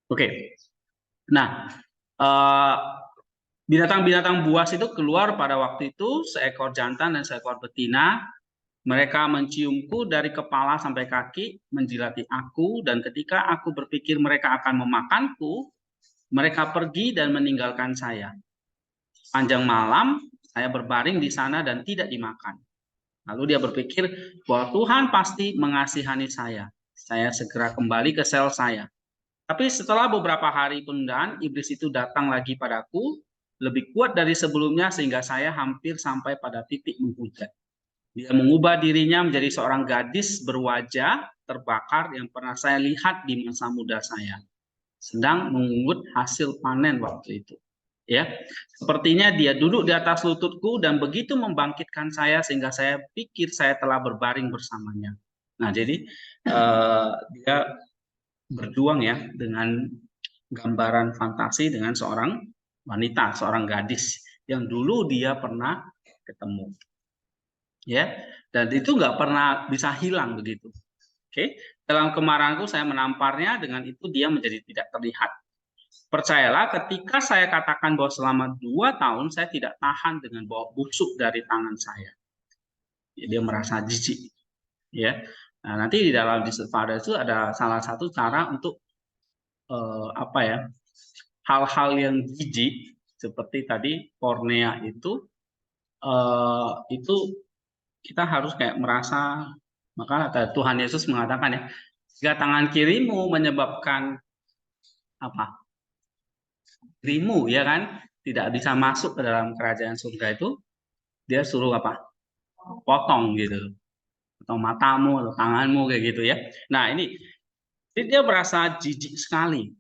Oke. Nah, binatang-binatang buas itu keluar pada waktu itu, seekor jantan dan seekor betina. Mereka menciumku dari kepala sampai kaki, menjilati aku, dan ketika aku berpikir mereka akan memakanku, mereka pergi dan meninggalkan saya. Panjang malam, saya berbaring di sana dan tidak dimakan. Lalu dia berpikir bahwa Tuhan pasti mengasihani saya. Saya segera kembali ke sel saya. Tapi setelah beberapa hari penundaan, iblis itu datang lagi padaku, lebih kuat dari sebelumnya sehingga saya hampir sampai pada titik menghujat. Dia mengubah dirinya menjadi seorang gadis berwajah terbakar yang pernah saya lihat di masa muda saya, sedang mengungut hasil panen waktu itu. Ya, sepertinya dia duduk di atas lututku dan begitu membangkitkan saya sehingga saya pikir saya telah berbaring bersamanya. Nah, jadi dia berjuang ya dengan gambaran fantasi dengan seorang wanita, seorang gadis yang dulu dia pernah ketemu. Ya, dan itu nggak pernah bisa hilang begitu. Oke, dalam kemarahanku saya menamparnya, dengan itu dia menjadi tidak terlihat. Percayalah, ketika saya katakan bahwa selama 2 tahun saya tidak tahan dengan bau busuk dari tangan saya. Ya, dia merasa jijik. Ya, nah, nanti di dalam Disavada itu ada salah satu cara untuk apa ya, hal-hal yang jijik seperti tadi kornea itu kita harus kayak merasa, maka Tuhan Yesus mengatakan ya, jika tangan kirimu menyebabkan apa? Kirimu ya kan tidak bisa masuk ke dalam kerajaan surga itu, dia suruh apa? Potong gitu. Atau matamu atau tanganmu kayak gitu ya. Nah, ini dia merasa jijik sekali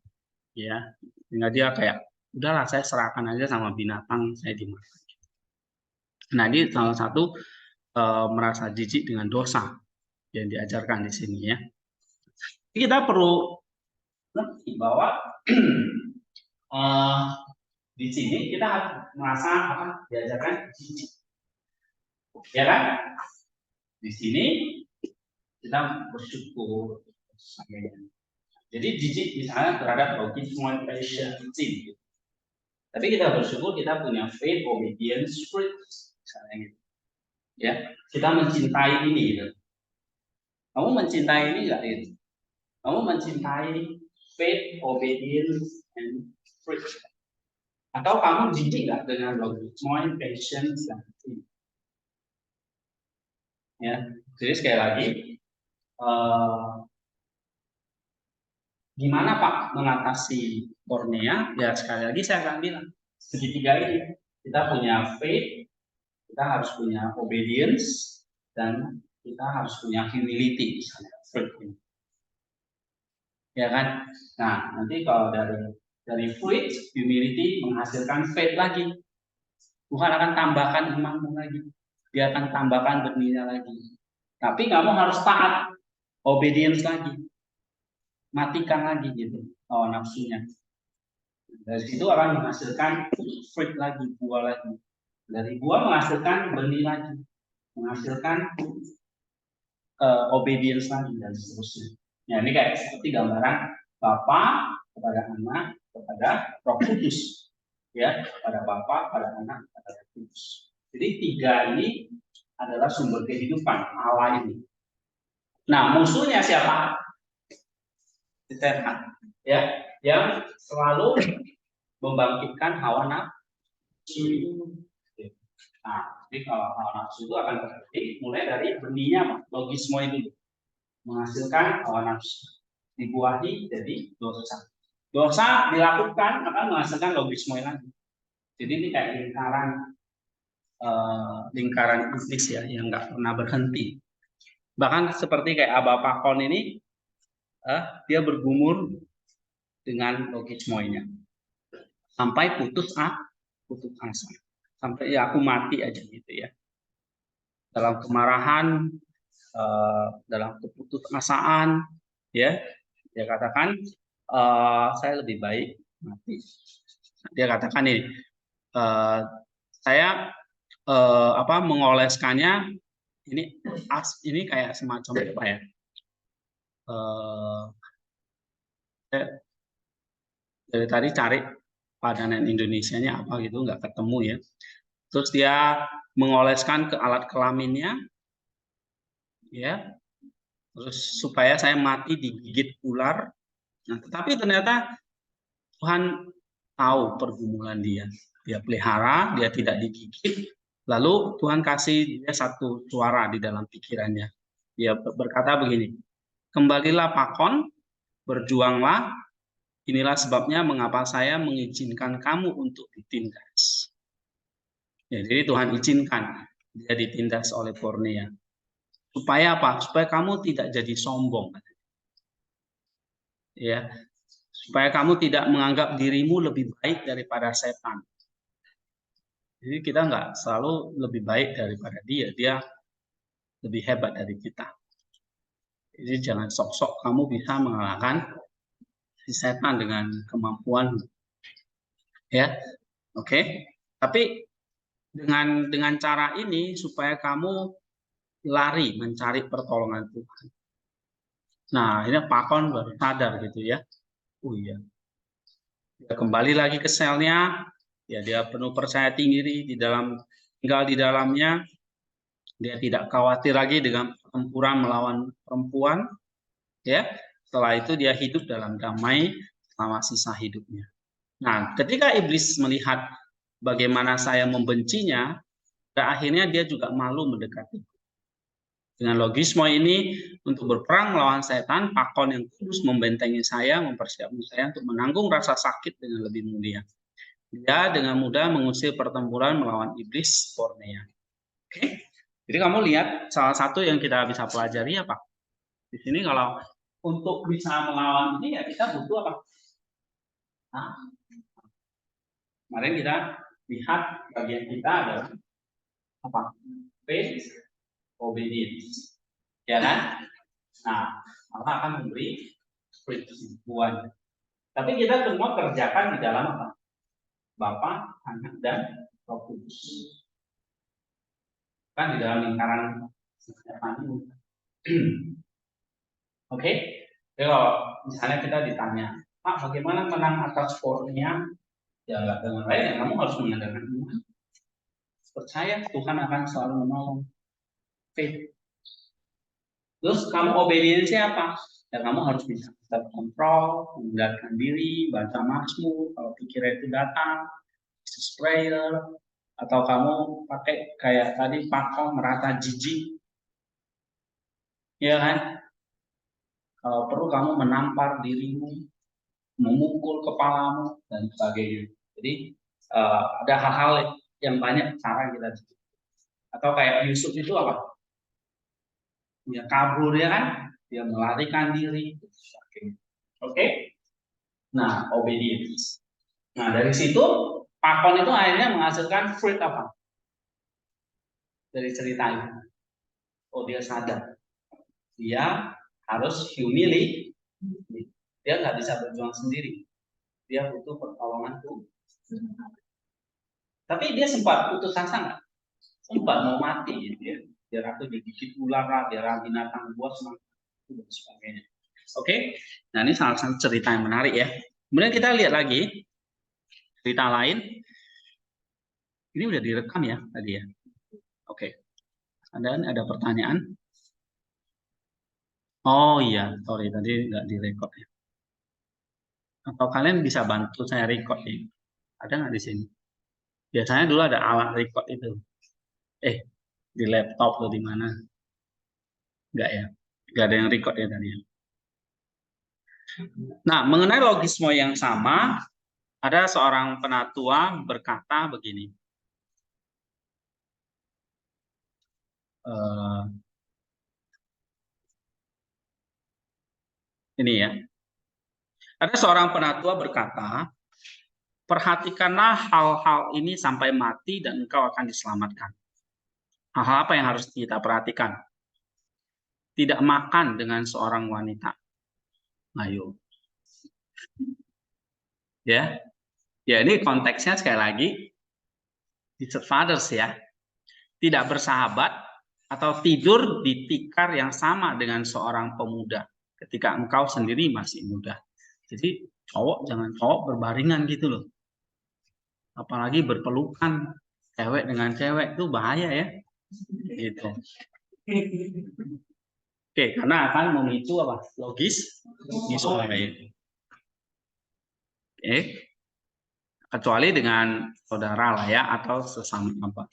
ya. Sehingga dia kayak udahlah saya serahkan aja sama binatang, saya dimakan. Nah, ini salah satu merasa jijik dengan dosa yang diajarkan di sini ya. Kita perlu ngerti bahwa di sini kita merasa apa diajarkan jijik, ya kan? Di sini kita bersyukur. Jadi jijik misalnya terhadap logisme passion sin. Tapi kita bersyukur kita punya faith, obedience, fruit, misalnya gitu. Ya, kita mencintai ini gitu. Kamu mencintai ini nggak itu? Kamu mencintai faith, obedience, and fruit. Atau kamu jijik nggak dengan logisme, patience, dan sin? Ya, jadi sekali lagi, gimana Pak mengatasi kornea? Ya sekali lagi saya akan bilang segitiga ini kita punya faith, kita harus punya obedience, dan kita harus punya humility misalnya. Ya kan? Nah, nanti kalau dari fruit, humility menghasilkan faith lagi. Tuhan akan tambahkan imanmu lagi. Dia akan tambahkan benihnya lagi. Tapi kamu harus taat, obedience lagi. Matikan lagi gitu, nafsunya. Dari situ akan menghasilkan fruit lagi, buah lagi. Dari buah menghasilkan benih lagi, menghasilkan obedience lagi dan seterusnya. Ya, ini kayak seperti gambaran Bapa kepada anak, kepada Roh Kudus, ya, kepada Bapa, pada anak, kepada Roh Kudus. Jadi tiga ini adalah sumber kehidupan Allah ini. Nah, musuhnya siapa? Setan, ya, yang selalu membangkitkan hawa nafsu. Nah, jadi kalau hawa nafsu itu akan terjadi mulai dari benihnya logisme itu menghasilkan hawa nafsu, dibuahi jadi dosa. Dosa dilakukan akan menghasilkan logisme lagi. Jadi ini kayak lingkaran iblis ya yang nggak pernah berhenti. Bahkan seperti kayak Aba Pakon ini, dia bergumul dengan logismenya sampai putus asa, sampai ya aku mati aja gitu ya. Dalam kemarahan, dalam keputusasaan, ya, dia katakan saya lebih baik mati. Dia katakan ini, saya mengoleskannya ini kayak semacam apa ya? Dari tadi cari padanan Indonesianya apa gitu, nggak ketemu ya. Terus dia mengoleskan ke alat kelaminnya, ya. Terus supaya saya mati digigit ular. Nah, tetapi ternyata Tuhan tahu pergumulan dia. Dia pelihara, dia tidak digigit. Lalu Tuhan kasih dia satu suara di dalam pikirannya. Dia berkata begini, kembalilah Pakon, berjuanglah. Inilah sebabnya mengapa saya mengizinkan kamu untuk ditindas. Ya, jadi Tuhan izinkan dia ditindas oleh Bornea. Supaya apa? Supaya kamu tidak jadi sombong. Ya, supaya kamu tidak menganggap dirimu lebih baik daripada setan. Jadi kita nggak selalu lebih baik daripada dia. Dia lebih hebat dari kita. Jadi jangan sok-sok kamu bisa mengalahkan si setan dengan kemampuan, ya, oke. Tapi dengan cara ini supaya kamu lari mencari pertolongan Tuhan. Nah, ini Pakon baru sadar gitu ya. Oh iya, dia kembali lagi ke selnya. Ya, dia penuh percaya diri tinggal di dalamnya. Dia tidak khawatir lagi dengan pertempuran melawan perempuan. Ya, setelah itu dia hidup dalam damai selama sisa hidupnya. Nah, ketika iblis melihat bagaimana saya membencinya, pada akhirnya dia juga malu mendekati. Dengan logisme ini, untuk berperang melawan setan, Pakon yang kudus membentengi saya, mempersiapkan saya untuk menanggung rasa sakit dengan lebih mulia. Dia dengan mudah mengusir pertempuran melawan iblis Bornea. Oke, jadi kamu lihat salah satu yang kita bisa pelajari apa? Di sini kalau untuk bisa melawan ini ya kita butuh apa? Nah, kemarin kita lihat bagian kita adalah apa? Faith, obedience, ya kan? Nah, Allah akan memberi persetujuan. Tapi kita semua kerjakan di dalam apa? Bapa, Anak, dan Roh Kudus. Kan di dalam lingkaran ini. Oke, kalau misalnya kita ditanya, Pak, bagaimana menang atas Bornea? Ya nggak dengan lain, ya kamu harus mengandalkan iman. Percaya Tuhan akan selalu menolong. Faith. Terus kamu obediensi apa? Ya kamu harus bisa kontrol, mengendalikan diri, baca Mazmur, kalau pikiran itu datang, prayer, atau kamu pakai kayak tadi Pakon merasa jijik, ya kan? Kalau perlu kamu menampar dirimu, memukul kepalamu dan sebagainya. Jadi ada hal-hal yang banyak cara kita. Atau kayak Yusuf itu apa? Dia kabur ya kan? Dia melarikan diri. Oke? Nah, obedience. Nah, dari situ Pakon itu akhirnya menghasilkan fruit apa? Dari cerita itu. Oh, dia sadar. Dia harus humility. Dia nggak bisa berjuang sendiri. Dia butuh pertolongan Tuhan. Tapi dia sempat putus asa nggak? Sempat mau mati gitu ya. Biar aku digigit ular lah, biar binatang buas dan sebagainya. Oke, nah ini salah satu cerita yang menarik ya. Kemudian kita lihat lagi cerita lain. Ini udah direkam ya tadi ya. Oke, ada pertanyaan? Oh iya, sorry tadi nggak direkod ya. Atau kalian bisa bantu saya record ya? Ada nggak di sini? Biasanya dulu ada alat record itu. Di laptop atau di mana? Enggak ya? Enggak ada yang record ya tadi ya. Nah, mengenai logisme yang sama, ada seorang penatua berkata begini. Ini ya. Ada seorang penatua berkata, perhatikanlah hal-hal ini sampai mati dan engkau akan diselamatkan. Hal-hal apa yang harus kita perhatikan? Tidak makan dengan seorang wanita. Ayo. Ya. Ya, ini konteksnya sekali lagi Distant Fathers ya. Tidak bersahabat atau tidur di tikar yang sama dengan seorang pemuda ketika engkau sendiri masih muda. Jadi jangan cowok berbaringan gitu loh. Apalagi berpelukan cewek dengan cewek itu bahaya ya. Gitu. Oke, karena akan memicu apa? Logis lain. Oke. Kecuali dengan saudara lah ya atau sesama apa.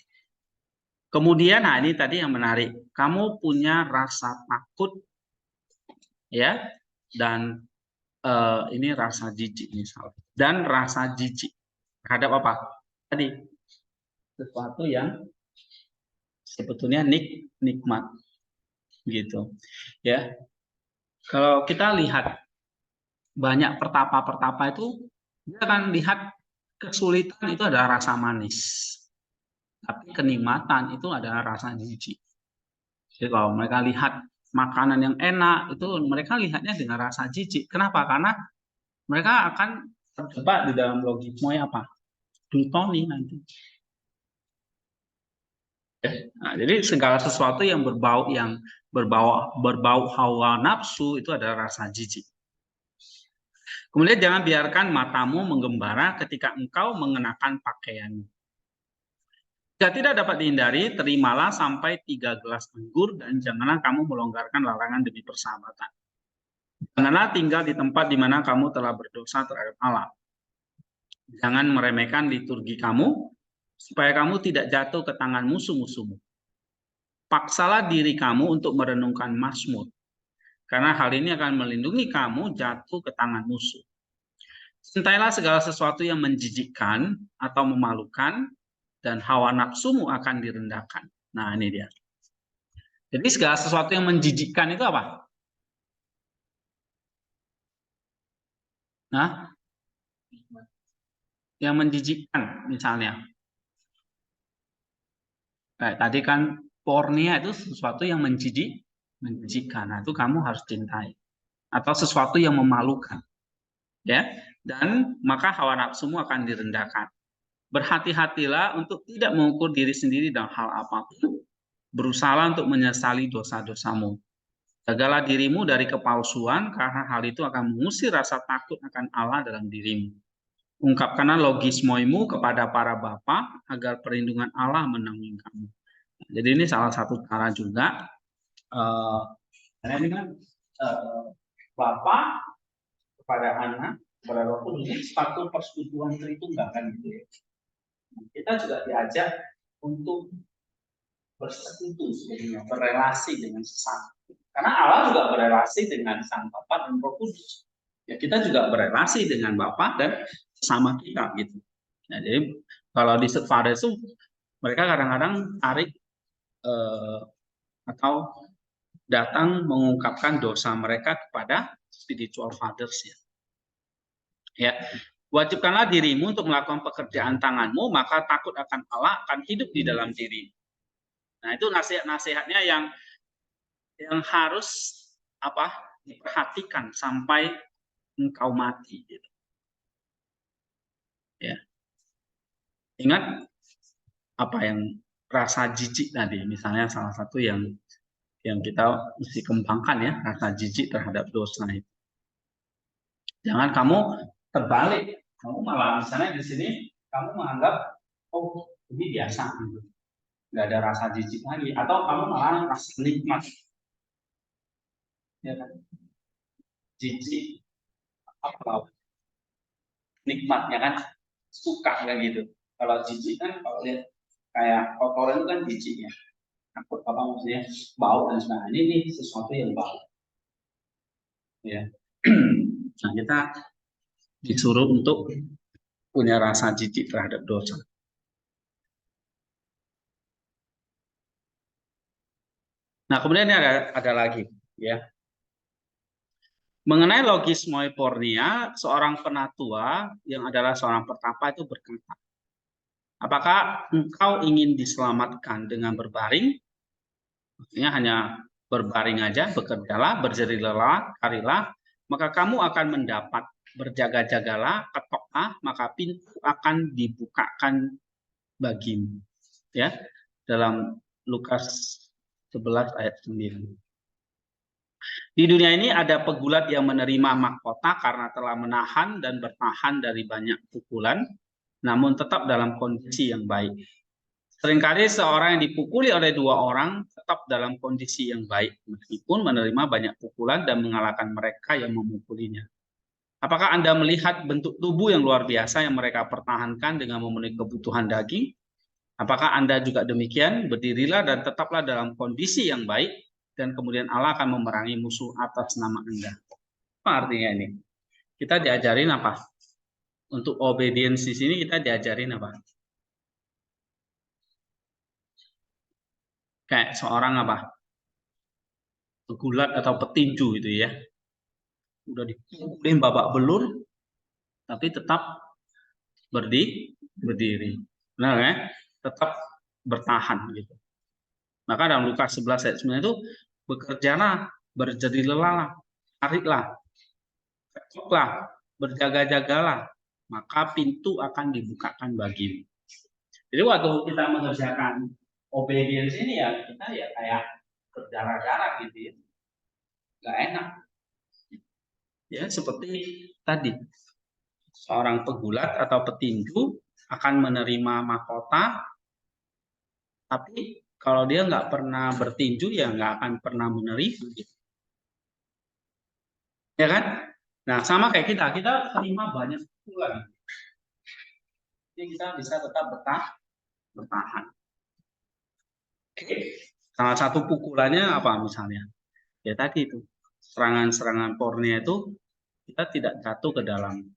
Kemudian, nah ini tadi yang menarik. Kamu punya rasa takut ya, dan ini rasa jijik misalnya. Dan rasa jijik terhadap apa? Tadi sesuatu yang sebetulnya nikmat gitu. Ya. Kalau kita lihat banyak pertapa-pertapa itu dia akan lihat kesulitan itu adalah rasa manis. Tapi kenikmatan itu adalah rasa jijik. Jadi kalau mereka lihat makanan yang enak, itu mereka lihatnya dengan rasa jijik. Kenapa? Karena mereka akan terjebak di dalam logisme apa? Glutoni nanti. Nah, jadi segala sesuatu yang berbau hawa nafsu itu adalah rasa jijik. Kemudian jangan biarkan matamu menggembara ketika engkau mengenakan pakaian. Jika tidak dapat dihindari, terimalah sampai 3 gelas anggur dan janganlah kamu melonggarkan larangan demi persahabatan. Janganlah tinggal di tempat di mana kamu telah berdosa terhadap Allah. Jangan meremehkan liturgi kamu, supaya kamu tidak jatuh ke tangan musuh-musuhmu. Paksalah diri kamu untuk merenungkan Mazmur, karena hal ini akan melindungi kamu jatuh ke tangan musuh. Cintailah segala sesuatu yang menjijikkan atau memalukan, dan hawa nafsumu akan direndahkan. Nah, ini dia. Jadi segala sesuatu yang menjijikkan itu apa? Nah, yang menjijikkan misalnya. Kayak tadi kan pornia itu sesuatu yang menjijikkan. Nah, itu kamu harus cintai. Atau sesuatu yang memalukan. Ya. Dan maka hawa nafsumu akan direndahkan. Berhati-hatilah untuk tidak mengukur diri sendiri dalam hal apapun. Berusahalah untuk menyesali dosa-dosamu. Jagalah dirimu dari kepalsuan, karena hal itu akan mengusir rasa takut akan Allah dalam dirimu. Ungkapkanlah logismoimu kepada para bapa, agar perlindungan Allah menaungi kamu. Jadi ini salah satu cara juga. Ini kan bapa kepada anak, kepada Roh Kudus, ini satu persekutuan Tritunggal kan gitu ya. Kita juga diajak untuk bersekutu, berrelasi dengan sesama. Karena Allah juga berrelasi dengan Sang Bapa dan Roh Kudus. Ya, kita juga berrelasi dengan Bapa dan sesama kita gitu. Nah, jadi kalau di Setfada itu mereka kadang-kadang tarik atau datang mengungkapkan dosa mereka kepada spiritual fathers ya. Ya, wajibkanlah dirimu untuk melakukan pekerjaan tanganmu, maka takut akan Allah akan hidup di dalam diri. Nah, itu nasihat-nasihatnya yang harus apa? Diperhatikan sampai engkau mati gitu. Ya. Ingat apa yang rasa jijik tadi, misalnya salah satu yang kita mesti kembangkan ya, rasa jijik terhadap dosa itu. Jangan kamu terbalik, kamu malah misalnya di sini kamu menganggap oh ini biasa gitu, nggak ada rasa jijik lagi, atau kamu malah rasa nikmat, ya kan? Jijik apa nikmatnya kan suka kayak gitu. Kalau jijik kan kalau lihat kayak kotoran itu kan jijiknya, takut apa maksudnya bau dan sebagainya. Ini sesuatu yang bau. Ya. Nah, kita disuruh untuk punya rasa jijik terhadap dosa. Nah, kemudian ini ada lagi, ya. Mengenai logismoi pornia, seorang penatua yang adalah seorang pertapa itu berkata, apakah engkau ingin diselamatkan dengan berbaring? Maksudnya hanya berbaring aja, bekerjalah, berjeri lelah, carilah, maka kamu akan mendapat. Berjaga-jagalah, ketoklah, maka pintu akan dibukakan bagimu. Ya, dalam Lukas 11 ayat 9. Di dunia ini ada pegulat yang menerima mahkota karena telah menahan dan bertahan dari banyak pukulan, namun tetap dalam kondisi yang baik. Seringkali seorang yang dipukuli oleh dua orang tetap dalam kondisi yang baik, meskipun menerima banyak pukulan dan mengalahkan mereka yang memukulinya. Apakah Anda melihat bentuk tubuh yang luar biasa yang mereka pertahankan dengan memenuhi kebutuhan daging? Apakah Anda juga demikian? Berdirilah dan tetaplah dalam kondisi yang baik, dan kemudian Allah akan memerangi musuh atas nama Anda. Apa artinya ini? Kita diajarin apa? Untuk obedience di sini kita diajarin apa? Kayak seorang apa? Pegulat atau petinju itu ya. Udah dipukulin babak belur, tapi tetap berdiri. Benar ya? Tetap bertahan gitu. Maka dalam Lukas 11 ayat 9 itu, bekerjalah, berjadi lelah, tariklah, cekoklah, berjaga-jagalah, maka pintu akan dibukakan bagimu. Jadi waktu kita mengerjakan obedience ini ya, kita ya kayak berdarah-darah gitu ya. Nggak enak. Ya, seperti tadi, seorang pegulat atau petinju akan menerima mahkota, tapi kalau dia nggak pernah bertinju ya nggak akan pernah menerima. Gitu. Ya kan? Nah, sama kayak kita terima banyak pukulan. Jadi kita bisa tetap bertahan. Oke. Salah satu pukulannya apa misalnya? Ya tadi itu, serangan-serangan kornea itu kita tidak jatuh ke dalam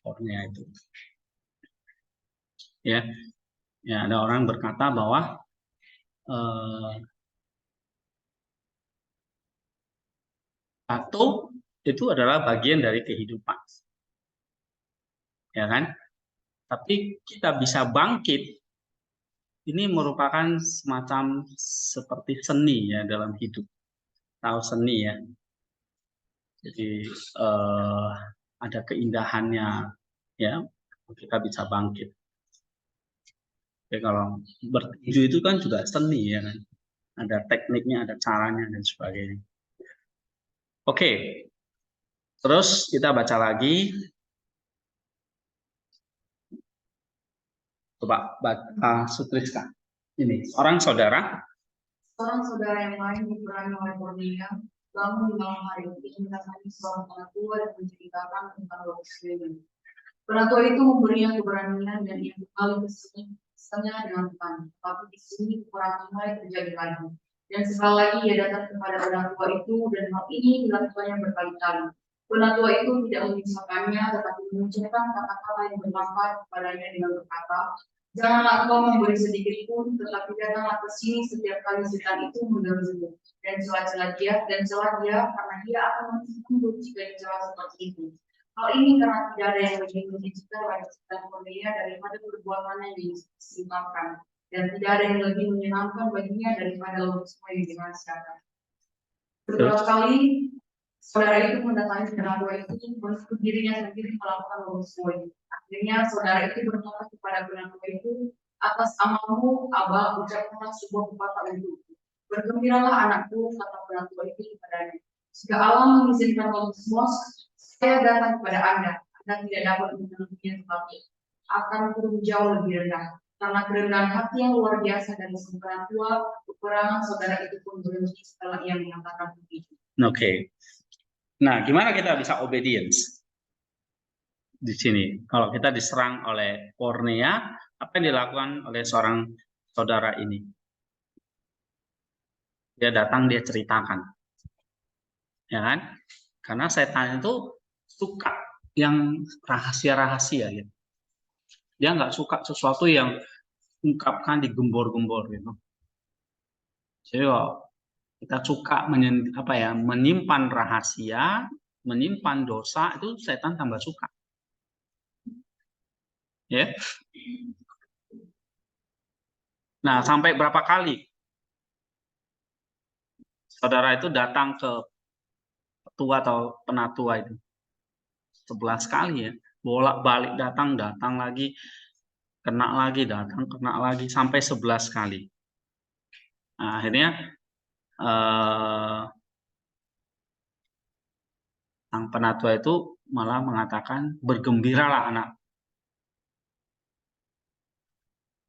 kornea itu. Ya, ya ada orang berkata bahwa jatuh itu adalah bagian dari kehidupan. Ya kan? Tapi kita bisa bangkit. Ini merupakan semacam seperti seni ya dalam hidup. Tahu seni ya. Jadi ada keindahannya ya, kita bisa bangkit. Jadi kalau bertinju itu kan juga seni ya kan. Ada tekniknya, ada caranya dan sebagainya. Oke. Terus kita baca lagi. Coba baca Sutriska. Ini seorang saudara yang lain diperangi oleh Kornelia, bangun di malam hari ingin mendatangi seorang penatua dan menceritakan tentang doksanya. Penatua itu memberinya keberanian dan ia kembali ke sini dengan Tuhan. Tapi di sini kekurangan mulai terjadi lagi. Dan sekali lagi ia datang kepada penatua itu dan hal ini dilakukannya berkali-kali. Penatua itu tidak memisahkannya, tetapi mengucapkan kata-kata yang bermanfaat kepadanya dengan berkata, janganlah engkau memberi sedikit pun, tetapi datanglah ke sini setiap kali setan itu mengganggu dan celah-celah dia karena dia akan menunduk jika dicela seperti itu. Hal ini karena tidak ada yang lebih menjijikan pada setan Kornelia daripada perbuatannya yang disimpulkan, dan tidak ada yang lebih menyenangkan baginya daripada semua yang dirahasiakan. Beberapa kali saudara itu mendatangi penatua itu untuk dirinya sendiri melakukan lobisme. Akhirnya saudara itu berkata kepada penatua itu, atas amamu, Abah, ucapkanlah sebuah pepatah itu. Bergembiralah anakku, kata penatua itu kepadanya. Jika Allah mengizinkan lobisme, saya datang kepada Anda tidak dapat memenuhinya, tetapi akan turun jauh lebih rendah. Karena kerendahan hati yang luar biasa dari sang penatua, peperangan saudara itu pun berhenti setelah ia mengatakan begitu. Oke. Nah, gimana kita bisa obedience di sini? Kalau kita diserang oleh kornea, apa yang dilakukan oleh seorang saudara ini? Dia datang, dia ceritakan. Ya kan? Karena setan itu suka yang rahasia-rahasia ya. Dia nggak suka sesuatu yang ungkapkan digembor-gembor gitu. Jadi kita suka menyimpan rahasia, menyimpan dosa, itu setan tambah suka. Ya. Nah, sampai berapa kali saudara itu datang ke petua atau penatua itu? 11 kali ya. Bolak-balik datang lagi, kena lagi sampai 11 kali. Nah, akhirnya Sang penatua itu malah mengatakan, bergembiralah anak.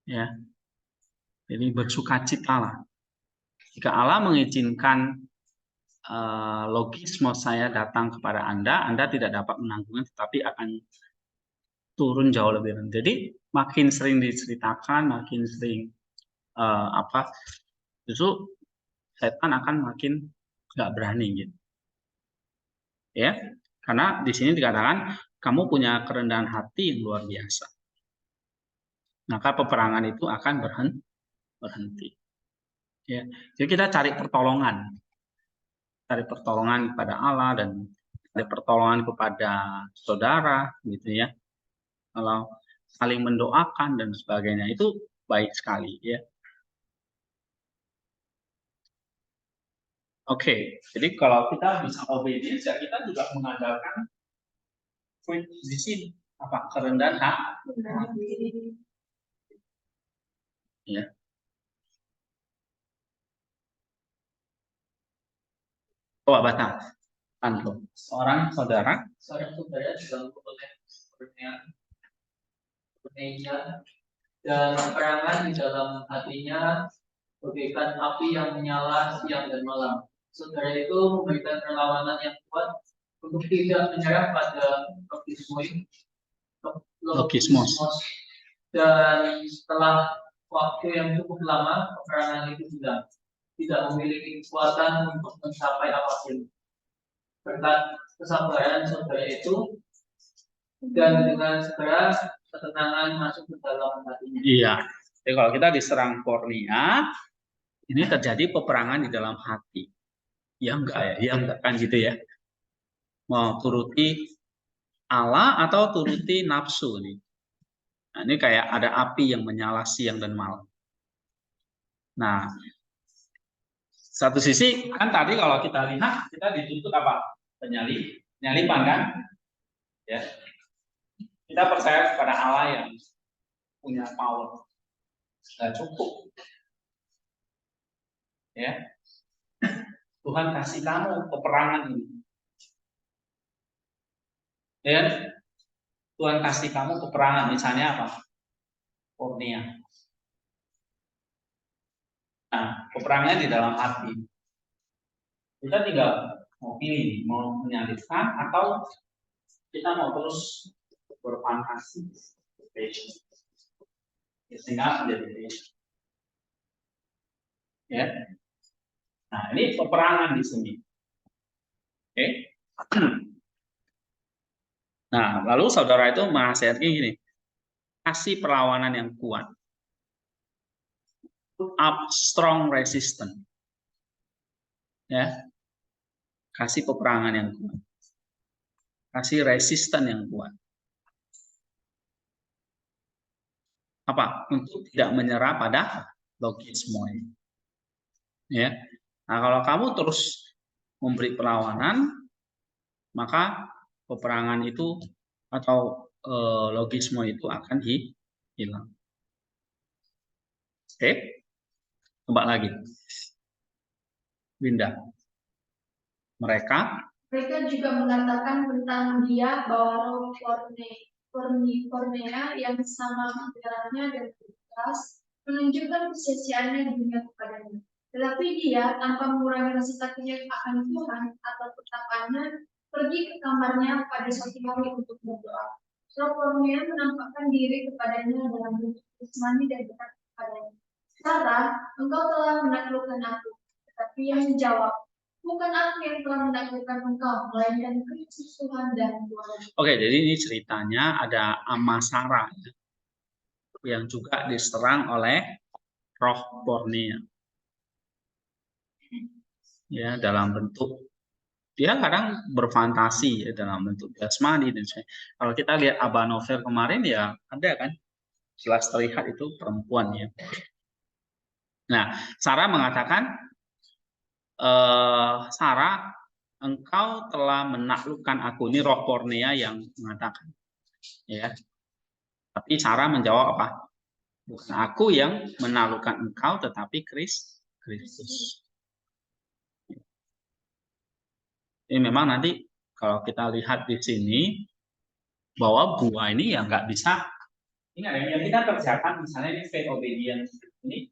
Ya, jadi bersukacitalah. Jika Allah mengizinkan logismos saya datang kepada Anda tidak dapat menanggungnya, tetapi akan turun jauh lebih rendah. Jadi makin sering diceritakan, makin sering justru setan akan makin nggak berani gitu. Ya, karena di sini dikatakan kamu punya kerendahan hati yang luar biasa. Maka peperangan itu akan berhenti. Ya, jadi kita cari pertolongan kepada Allah dan cari pertolongan kepada saudara, gitu ya. Kalau saling mendoakan dan sebagainya itu baik sekali, ya. Oke, jadi kalau kita bisa obedience, ya kita juga mengandalkan di sini apa kerendahan hati. Ya. Coba baca. Antum, seorang saudara diganggu oleh Kurnia dan perangan di dalam hatinya bagaikan api yang menyala siang dan malam. Saudara itu memberikan perlawanan yang kuat untuk tidak menyerah pada logismos. Dan setelah waktu yang cukup lama, peperangan itu sudah tidak memiliki kekuatan untuk mencapai apapun. Berkat kesabaran saudara itu dan dengan segera ketenangan masuk ke dalam hatinya. Iya. Jadi kalau kita diserang kornea, ini terjadi peperangan di dalam hati. Ya enggak ya? Ya enggak kan gitu ya. Mau turuti Allah atau turuti nafsu nih. Nah, ini kayak ada api yang menyala siang dan malam. Nah, satu sisi kan tadi kalau kita lihat kita dituntut apa? Penyaliban kan? Ya. Kita percaya kepada Allah yang punya power. Sudah cukup. Ya. Tuhan kasih kamu peperangan ini. Ya. Tuhan kasih kamu peperangan, misalnya apa? Kornea. Nah, peperangan di dalam hati. Kita tinggal mau pilih, mau menyalibkan atau kita mau terus berfantasi, sehingga menjadi ya. Nah, ini peperangan di sini. Oke. Nah, lalu saudara itu menasihatkan gini, kasih perlawanan yang kuat, put up strong resistance, ya, kasih peperangan yang kuat, kasih resisten yang kuat. Apa? Untuk tidak menyerah pada logisme. Ya. Nah, kalau kamu terus memberi perlawanan, maka peperangan itu atau logisme itu akan hilang. Oke, coba lagi, Winda. Mereka juga mengatakan tentang dia bahwa roh Kornea yang sama beratnya dan keras menunjukkan kesia-siaannya di dunia kepadanya. Tetapi dia tanpa mengurangi rasa takutnya akan Tuhan atau ketapannya pergi ke kamarnya pada suatu hari untuk berdoa. Roh Kornea menampakkan diri kepadanya dalam bentuk jasmani dan dekat kepadanya. Sarah, engkau telah menaklukkan aku. Tetapi yang menjawab, bukan aku yang telah menaklukkan engkau, melainkan Kristus Tuhan dan Tuhan. Oke, jadi ini ceritanya ada Amasara yang juga diserang oleh roh Kornea. Ya, dalam bentuk dia kadang berfantasi ya, dalam bentuk jasmani dan sebagainya. Kalau kita lihat Abba Novel kemarin ya ada kan, jelas terlihat itu perempuan ya. Nah, Sarah mengatakan, Sarah, engkau telah menaklukkan aku. Ini roh Kornea yang mengatakan, ya. Tapi Sarah menjawab apa? Bukan aku yang menaklukkan engkau, tetapi Kristus. Ini memang nanti kalau kita lihat di sini bahwa buah ini ya nggak bisa. Ingat ya, yang kita kerjakan misalnya ini faith obedience ini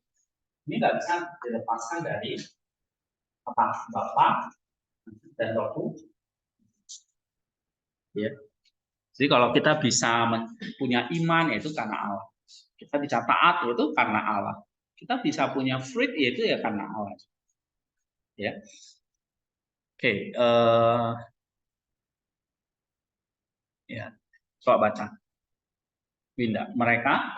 nggak bisa dilepaskan dari apa Bapa dan Roh Kudus. Ya. Jadi kalau kita bisa punya iman yaitu karena Allah. Kita bisa taat yaitu karena Allah. Kita bisa punya fruit yaitu ya karena Allah. Ya. Oke, ya. Coba baca. Winda, mereka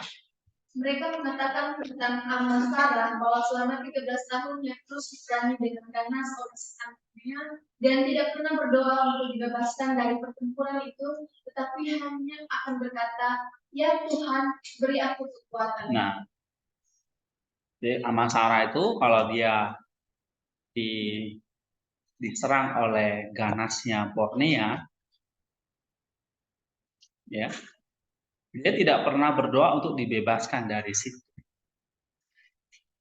mengatakan tentang amal Sarah bahwa selama 13 tahunnya terus diperangi dengan ganas oleh sesamanya dan tidak pernah berdoa untuk dibebaskan dari pertempuran itu, tetapi hanya akan berkata, ya Tuhan, beri aku kekuatan. Nah, jadi amal Sarah itu kalau dia diserang oleh ganasnya Pornia, ya, dia tidak pernah berdoa untuk dibebaskan dari situ.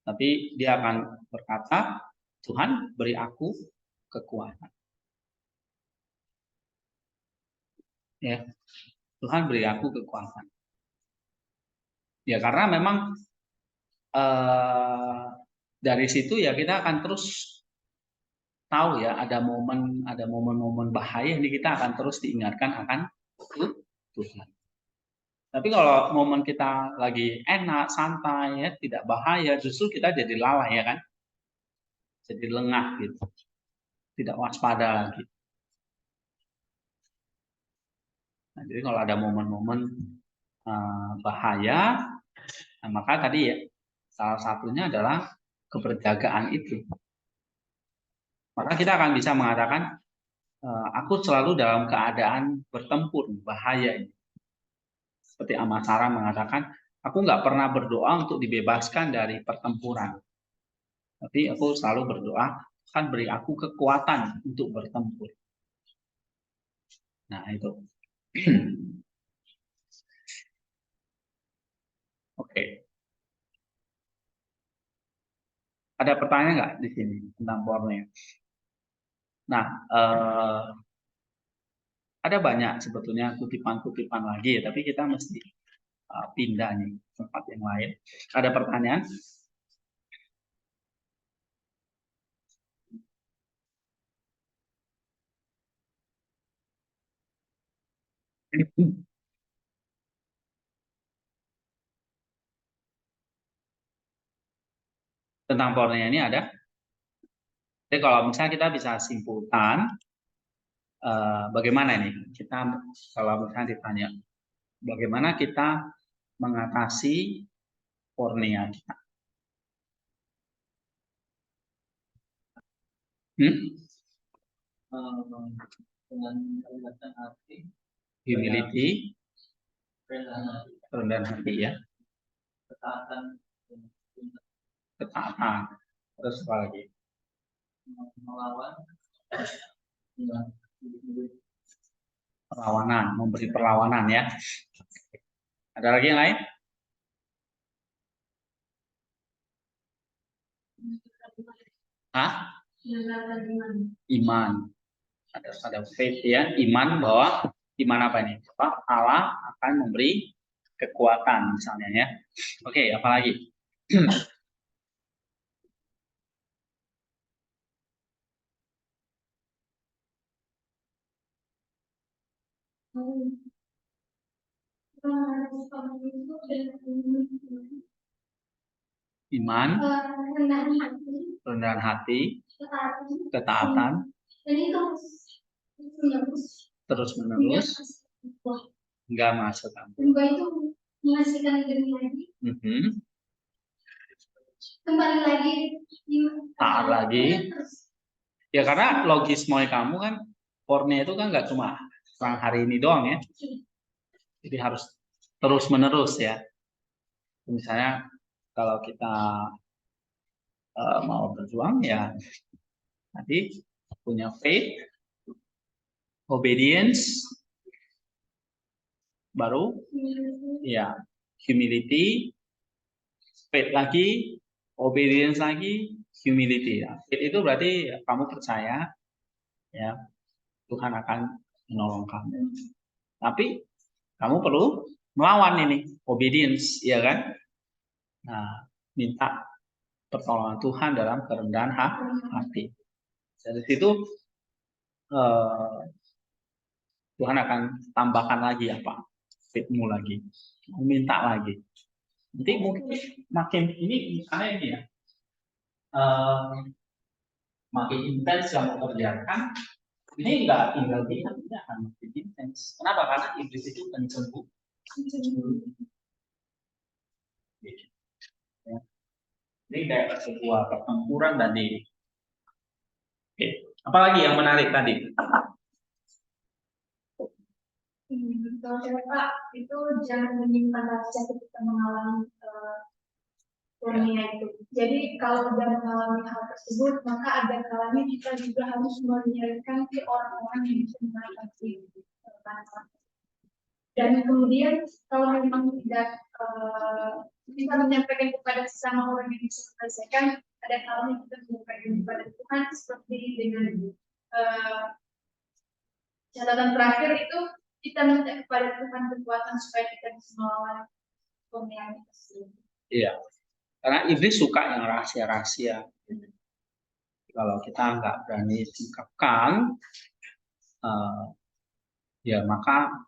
Tapi dia akan berkata, Tuhan beri aku kekuatan. Ya, Tuhan beri aku kekuatan. Ya karena memang dari situ ya kita akan terus tahu ya ada momen-momen bahaya ini kita akan terus diingatkan akan Tuhan. Tapi kalau momen kita lagi enak, santai, ya, tidak bahaya, justru kita jadi lalai ya kan, jadi lengah gitu, tidak waspada lagi. Nah, jadi kalau ada momen-momen bahaya, nah, maka tadi ya salah satunya adalah keberjagaan itu. Maka kita akan bisa mengatakan, aku selalu dalam keadaan bertempur, bahaya ini. Seperti Ahmad Sarah mengatakan, aku nggak pernah berdoa untuk dibebaskan dari pertempuran. Tapi aku selalu berdoa, Tuhan beri aku kekuatan untuk bertempur. Nah itu. Oke. Ada pertanyaan nggak di sini tentang Borneo? Nah, ada banyak sebetulnya kutipan-kutipan lagi, tapi kita mesti pindah nih tempat yang lain. Ada pertanyaan? Tentang Borneo ini ada? Jadi kalau misalnya kita bisa simpulkan, bagaimana ini? Kita kalau misalnya ditanya, bagaimana kita mengatasi kornea kita? Dengan kerendahan hati, Humility, rendahan hati, rendahan hati ya, ketaatan, terus apa lagi? melawan, Perlawanan, memberi perlawanan ya. Ada lagi yang lain? Hah? Iman. Ada faith ya, iman bahwa iman apa ini? Allah akan memberi kekuatan misalnya ya. Oke, apa lagi? Iman, rendahan hati, ketaatan, terus menerus, enggak masuk. Itu menghasilkan lebih lagi. Kembali lagi. Taat lagi. Ya karena logisme kamu kan, Borneo itu kan nggak cuma perang hari ini doang ya. Jadi harus terus menerus ya. Misalnya kalau kita mau berjuang ya, nanti punya faith, obedience, baru ya humility, faith lagi, obedience lagi, humility. Ya. Faith itu berarti kamu percaya, ya Tuhan akan menolong kamu. Tapi kamu perlu melawan ini, obedience, ya kan? Nah, minta pertolongan Tuhan dalam kerendahan hati. Dari situ Tuhan akan tambahkan lagi apa? Fitmu lagi, minta lagi. Nanti mungkin makin ini misalnya ini ya, makin intens yang mengerjakan, ini enggak tinggal diam, ini akan makin intens. Kenapa? Karena iblis itu pencemburu. Ya. Ini kayak sebuah pertempuran tadi. Oke. Apalagi yang menarik tadi? Kalau saya Pak, itu jangan menyimpan rahasia ketika mengalami kurnia itu. Jadi kalau sudah mengalami hal tersebut, maka ada kalanya kita juga harus menyerahkan ke orang-orang yang bisa mengatasi masalah. Dan kemudian kalau memang tidak bisa menyampaikan kepada sesama orang yang bisa menyelesaikan, ada kalanya kita menyampaikan kepada Tuhan seperti dengan catatan terakhir itu kita minta kepada Tuhan kekuatan supaya kita bisa melawan kurnia itu. Iya, karena iblis suka yang rahasia-rahasia. Kalau kita nggak berani ungkapkan, ya maka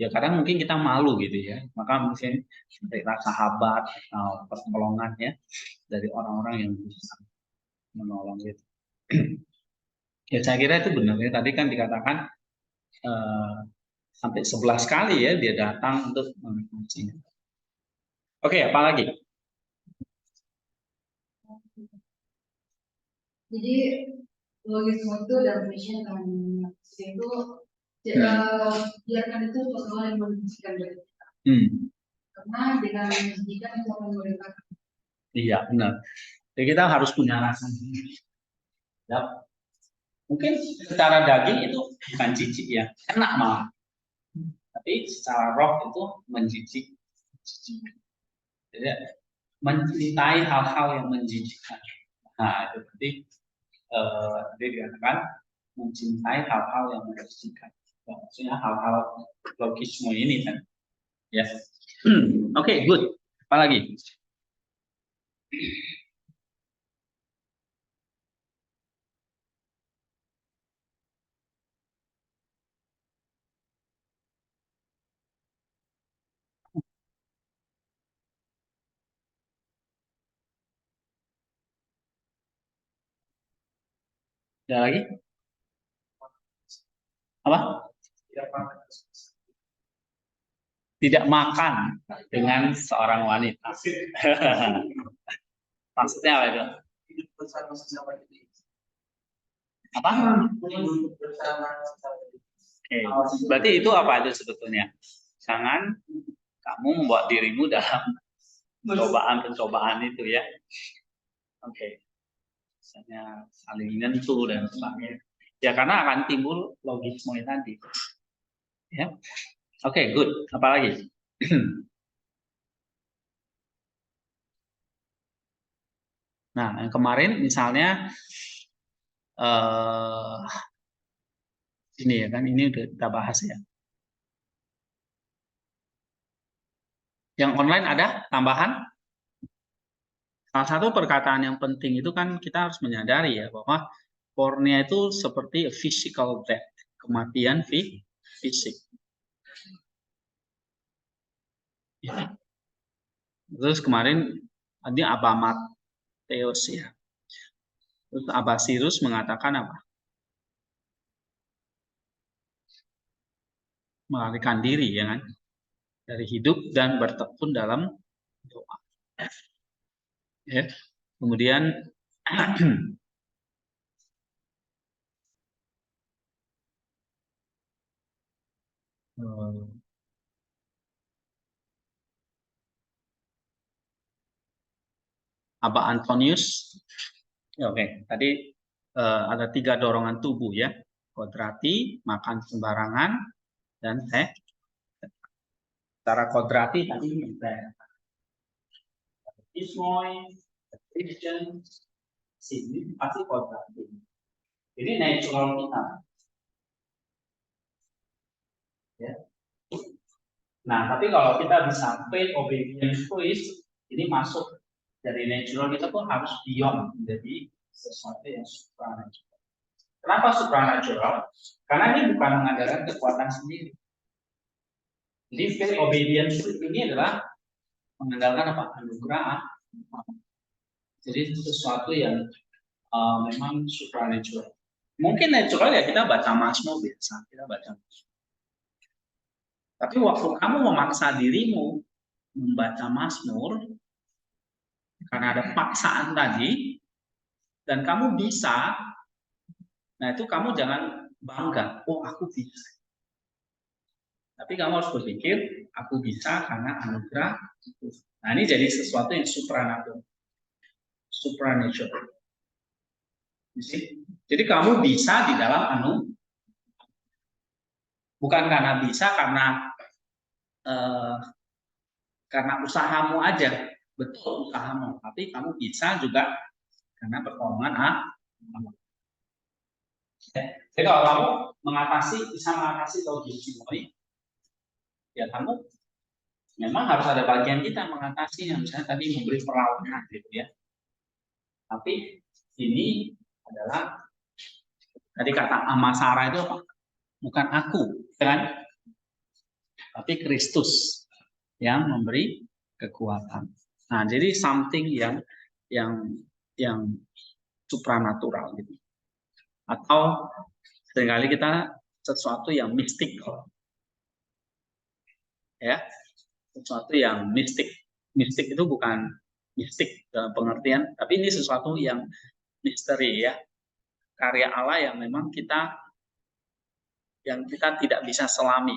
ya kadang mungkin kita malu gitu ya, maka mungkin dari rasa sahabat atau pertolongan ya dari orang-orang yang bisa menolong itu. Ya saya kira itu benar ya, tadi kan dikatakan sampai 11 kali ya dia datang untuk mengujinya. Oke, apa lagi? Jadi logisme itu dalam mission kan itu biarkan itu sesuatu yang menjijikan dari kita. Karena dengan menjijikan itu akan memberikan. Iya benar. Jadi kita harus punya rasa. Ya. Mungkin secara daging itu bukan jijik ya, enak malah. Tapi secara roh itu menjijik. Jadi mencintai hal-hal yang menjijikkan. Nah itu berarti dia dikatakan mencintai hal-hal yang menjijikkan. Maksudnya hal-hal logisme ini kan. Ya. Oke, good. Apa lagi? Ada lagi? Apa? Tidak makan dengan seorang wanita. Maksudnya apa itu? Apa? Oke. Berarti itu apa itu sebetulnya? Jangan kamu membuat dirimu dalam pencobaan-pencobaan itu ya. Oke. Misalnya saling menyentuh dan sebagainya. Ya karena akan timbul logisme tadi. Ya. Oke, good. Apa lagi? Nah, yang kemarin misalnya ini ya kan, ini udah kita bahas ya. Yang online ada tambahan? Salah satu perkataan yang penting itu kan kita harus menyadari ya bahwa pornia itu seperti physical death, kematian fisik. Ya. Terus kemarin ini Abba Mateus ya. Terus Abba Sirus mengatakan apa? Melarikan diri ya kan dari hidup dan bertekun dalam doa. Ya. Kemudian Abba Antonius, ya, oke. Tadi ada 3 dorongan tubuh ya, kodrati, makan sembarangan, dan secara kodrati tadi ismoi, Christian, sini pasti kodratik. Ini natural kita. Ya. Nah, tapi kalau kita bisa faith, obedience, choice, ini masuk dari natural kita pun harus beyond menjadi sesuatu yang supranatural. Kenapa supranatural? Karena ini bukan mengandalkan kekuatan sendiri. Jadi faith, obedience ini adalah mengandalkan apa? Anugerah. Jadi sesuatu yang memang supranatural. Mungkin natural ya kita baca Mazmur biasa, kita baca. Tapi waktu kamu memaksa dirimu membaca Mazmur, karena ada paksaan tadi, dan kamu bisa, nah itu kamu jangan bangga, oh aku bisa. Tapi kamu harus berpikir, aku bisa karena anugerah. Nah ini jadi sesuatu yang supranatural. Supernatural. Jadi kamu bisa di dalam bukan karena bisa karena usahamu aja, betul usahamu, tapi kamu bisa juga karena pertolongan Allah. Jadi kalau kamu bisa mengatasi logis ini, ya kamu memang harus ada bagian kita mengatasi yang misalnya tadi memberi perlawanan gitu ya. Tapi ini adalah tadi kata Amasara itu apa? Bukan aku, kan? Tapi Kristus yang memberi kekuatan. Nah, jadi something yang supranatural gitu. Atau seringkali kita sesuatu yang mistik. Ya. Sesuatu yang mistik. Mistik itu bukan mistik dalam pengertian, tapi ini sesuatu yang misteri ya. Karya Allah yang memang kita tidak bisa selami.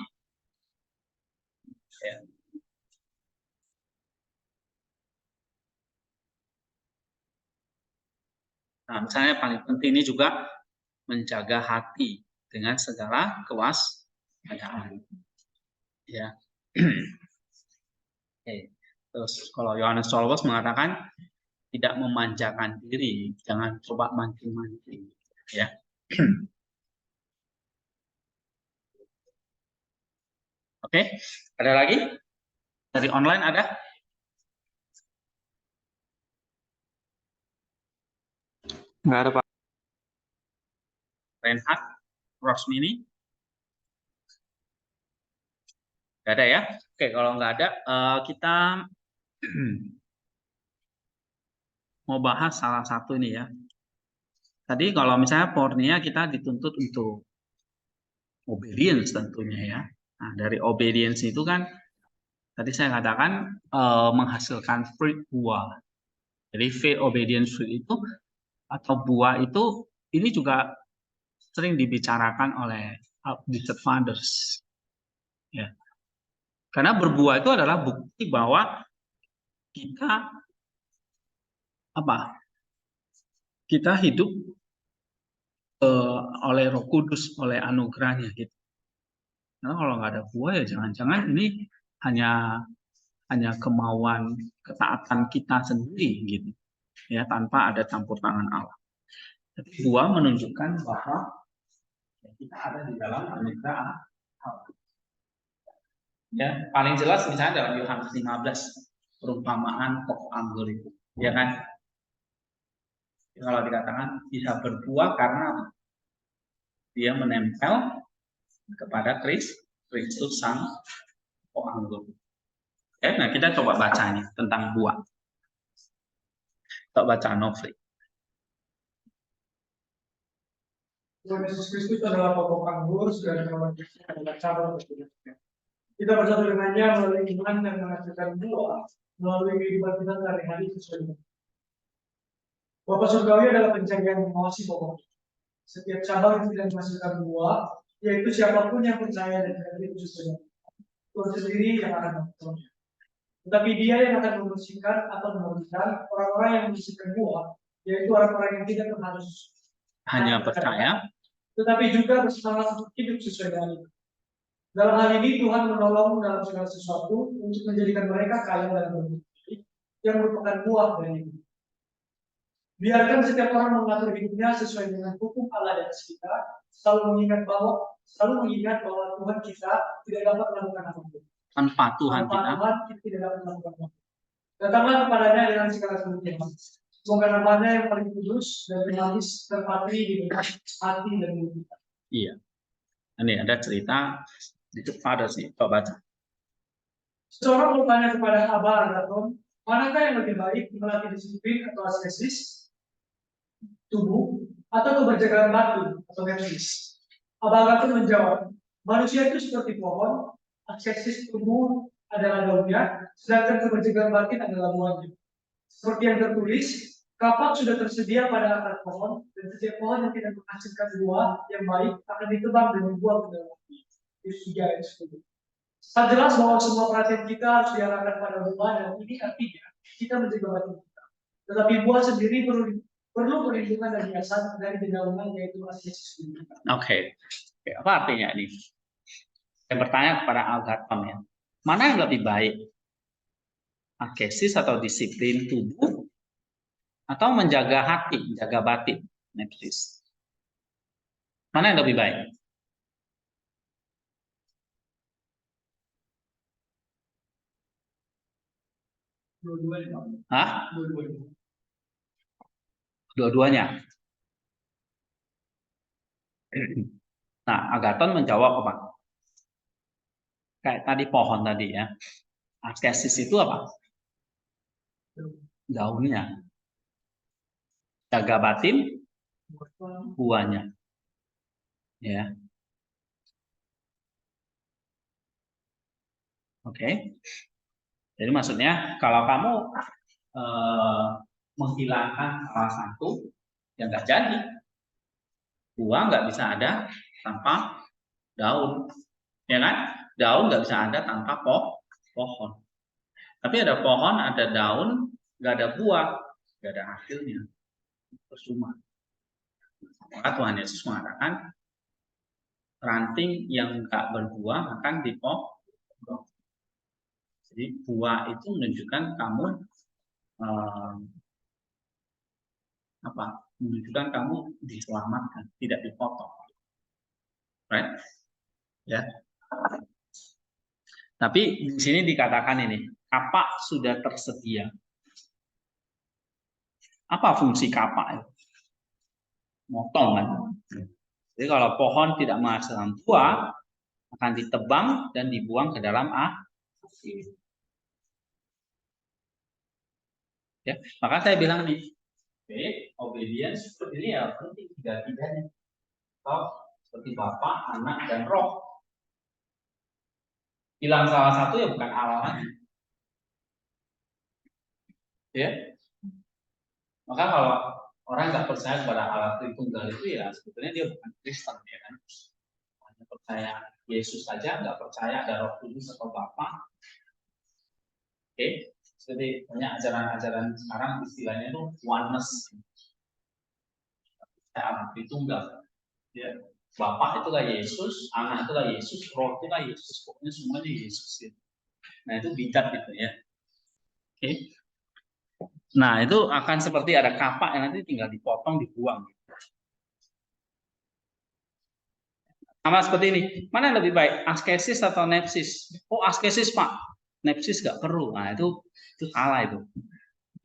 Ya. Nah, misalnya paling penting ini juga menjaga hati dengan segala kewaspadaan. Ya. Oke. Terus kalau Yohanes Solwos mengatakan tidak memanjakan diri, jangan coba mancing-mancing. Ya. Oke, ada lagi? Dari online ada? Nggak ada, Pak. Reinhard, Rosmini? Nggak ada ya? Oke, kalau nggak ada, kita mau bahas salah satu ini ya. Tadi kalau misalnya pornia kita dituntut untuk obedience tentunya ya. Nah, dari obedience itu kan tadi saya katakan menghasilkan fruit buah. Jadi faith, obedience, fruit itu atau buah itu ini juga sering dibicarakan oleh Bishop Fathers. Ya. Karena berbuah itu adalah bukti bahwa kita kita hidup oleh Roh Kudus, oleh anugerahnya gitu. Karena kalau nggak ada buah ya jangan-jangan ini hanya kemauan ketaatan kita sendiri gitu, ya tanpa ada campur tangan Allah. Jadi buah menunjukkan bahwa kita ada di dalam anugerah Allah. Ya, paling jelas misalnya dalam Yohanes 15 perumpamaan pokok anggur itu, ya kan? Kalau dikatakan bisa berbuah karena dia menempel kepada Kristus sang pokok anggur. Ya, nah kita coba baca ini tentang buah. Coba baca Novri. Tuhan Yesus Kristus adalah pokok anggur, sedangkan lawan Kristus adalah cabang berbuah. Kita bersatu dengannya melalui iman dan menghasilkan buah melalui kehidupan kita sehari-hari sesuai dengan Bapa Surgawi adalah penjaga yang mengawasi pokok. Setiap cabang yang tidak menghasilkan buah, yaitu siapapun yang percaya dan tidak sesuai dengan Tuhan sendiri yang akan memotongnya. Tetapi Dia yang akan membersihkan atau membersihkan orang-orang yang menghasilkan buah, yaitu orang-orang yang tidak harus hanya percaya, tetapi juga bersemangat untuk hidup sesuai dengan itu. Dalam hal ini Tuhan menolong dalam segala sesuatu untuk menjadikan mereka kaya dalam hidup yang merupakan buah dari itu. Biarkan setiap orang mengatur hidupnya sesuai dengan hukum Allah dan sekitar, selalu mengingat bahwa Tuhan kita tidak dapat melakukan apapun. Tanpa Tuhan Tanpa kita. Tuhan kita tidak dapat melakukan apapun. Datanglah kepadanya dengan segala kemuliaan. Semoga namanya yang paling kudus dan manis terpatri di dalam hati dan mulut kita. Iya. Ini ada cerita di depan sih, coba baca. Seseorang bertanya kepada Abah Agathon, manakah yang lebih baik, melatih disiplin atau askesis tubuh, atau keberjagaan batin atau nepsis? Abah Agathon menjawab, manusia itu seperti pohon, askesis tubuh adalah daunnya, sedangkan keberjagaan batin adalah buahnya. Seperti yang tertulis, kapak sudah tersedia pada akar pohon, dan setiap pohon yang tidak menghasilkan buah yang baik akan ditebang dan dibuang ke dalam api. Yesus 3 ayat 10. Sangat jelas bahwa semua perhatian kita harus diarahkan pada buah, dan ini artinya kita menjaga batin kita. Tetapi buah sendiri perlu perlindungan dan hiasan dari dedaunan, yaitu askesis tubuh. Oke. Apa artinya ini? Saya bertanya kepada Agathon ya, mana yang lebih baik? Askesis atau disiplin tubuh, atau menjaga hati, menjaga batin, nepsis? Mana yang lebih baik? Dua-duanya. Hah? Dua-duanya. Dua-duanya. Nah, Agathon menjawab apa? Kayak tadi pohon tadi ya. Askesis itu apa? Daunnya. Jaga batin, buahnya. Ya. Oke. Jadi maksudnya kalau kamu menghilangkan salah satu, ya nggak jadi. Buah nggak bisa ada tanpa daun, ya kan? Daun nggak bisa ada tanpa pohon. Tapi ada pohon, ada daun, nggak ada buah, nggak ada hasilnya, percuma. Maka Tuhan Yesus mengatakan ranting yang nggak berbuah akan dipotong. Jadi buah itu menunjukkan kamu menunjukkan kamu diselamatkan, tidak dipotong, right? Ya. Tapi di sini dikatakan ini, kapak sudah tersedia. Apa fungsi kapak? Motong kan? Jadi kalau pohon tidak menghasilkan buah, akan ditebang dan dibuang ke dalam api. Ya, maka saya bilang nih, obedience ini ya penting tiga-tiganya. Atau seperti Bapa, Anak, dan Roh. Hilang salah satu ya bukan Allah lagi. Ya. Maka kalau orang nggak percaya kepada Allah Tritunggal itu ya sebetulnya dia bukan Kristen, ya kan? Hanya percaya Yesus saja, nggak percaya ada Roh Kudus atau Bapa. Oke, seperti banyak ajaran-ajaran sekarang istilahnya itu oneness. Allah Tritunggal. Ya. Bapa itulah Yesus, Anak itulah Yesus, Roh itulah Yesus, pokoknya semuanya Yesus. Ya. Nah itu bijak gitu ya. Oke. Nah itu akan seperti ada kapak yang nanti tinggal dipotong, dibuang. Sama seperti ini. Mana yang lebih baik, askesis atau nepsis? Oh askesis Pak, nepsis nggak perlu. Nah itu salah itu.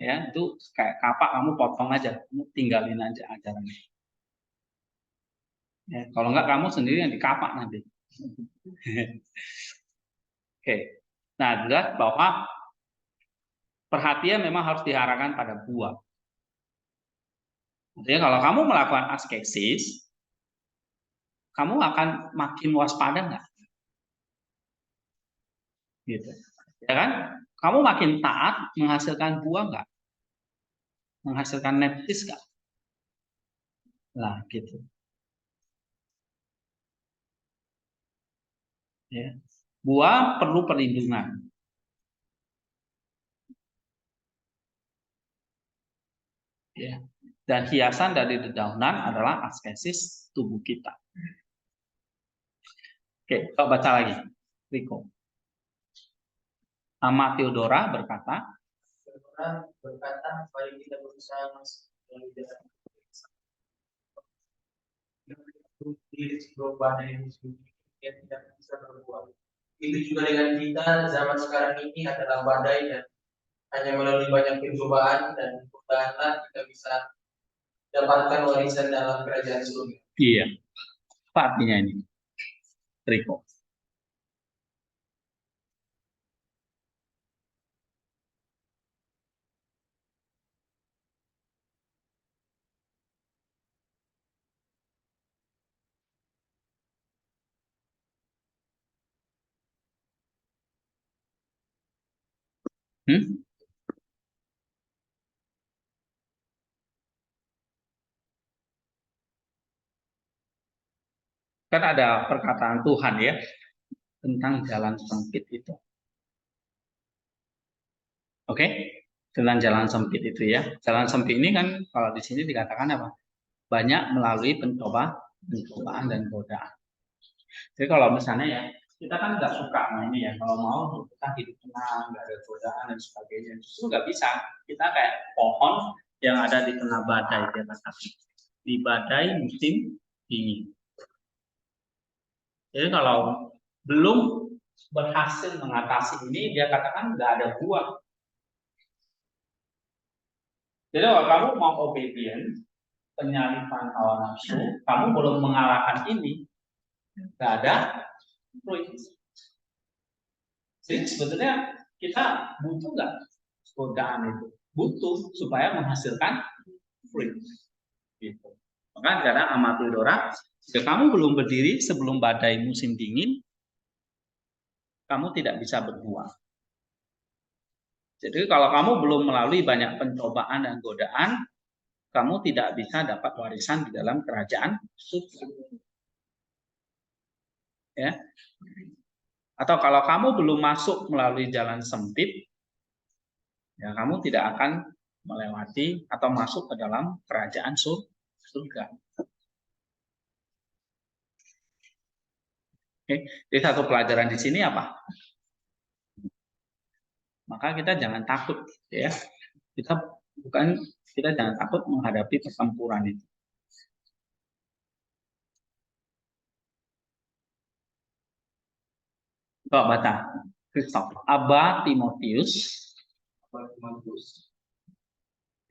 Ya itu kayak kapak kamu potong aja, kamu tinggalin aja ajarannya. Ya, kalau nggak kamu sendiri yang dikapak nanti. Oke. Nah jelas bahwa perhatian memang harus diarahkan pada buah. Artinya kalau kamu melakukan askesis, kamu akan makin waspada nggak? Gitu. Ya kan? Kamu makin taat menghasilkan buah nggak? Menghasilkan nepsis nggak? Lah gitu. Ya. Buah perlu perlindungan. Ya. Dan hiasan dari dedaunan adalah askesis tubuh kita. Oke, coba baca lagi. Riko. Ama Theodora berkata, Orang berkata, mari kita berusaha Sebelum badai musim dia tidak bisa berbuat. Itu juga dengan kita zaman sekarang ini adalah badai dan hanya melalui banyak pencobaan dan godaan kita bisa dapatkan warisan dalam kerajaan surga. Iya. Apa artinya ini? Riko. Hmm? Kan ada perkataan Tuhan ya tentang jalan sempit itu. Oke? Tentang jalan sempit itu ya. Jalan sempit ini kan kalau di sini dikatakan apa? Banyak melalui pencobaan dan godaan. Jadi kalau misalnya ya, kita kan nggak suka ini ya, kalau mau kita hidup tenang, nggak ada godaan dan sebagainya. Justru nggak bisa. Kita kayak pohon yang ada di tengah badai, dia katakan. Di badai musim dingin. Jadi kalau belum berhasil mengatasi ini, dia katakan nggak ada buah. Jadi kalau kamu mau obedient, penyalipan hawa nafsu, kamu belum mengalahkan ini, nggak ada fruit. Jadi sebetulnya kita butuh nggak godaan itu? Butuh supaya menghasilkan fruit. Gitu. Maka kadang amati Dora, jika kamu belum berdiri sebelum badai musim dingin, kamu tidak bisa berbuah. Jadi kalau kamu belum melalui banyak pencobaan dan godaan, kamu tidak bisa dapat warisan di dalam kerajaan surga. Ya. Atau kalau kamu belum masuk melalui jalan sempit, ya kamu tidak akan melewati atau masuk ke dalam kerajaan surga. Oke, jadi satu pelajaran di sini apa? Maka kita jangan takut, ya. Kita jangan takut menghadapi pertempuran itu. Pak Bata, Christoph, Abba Timotius,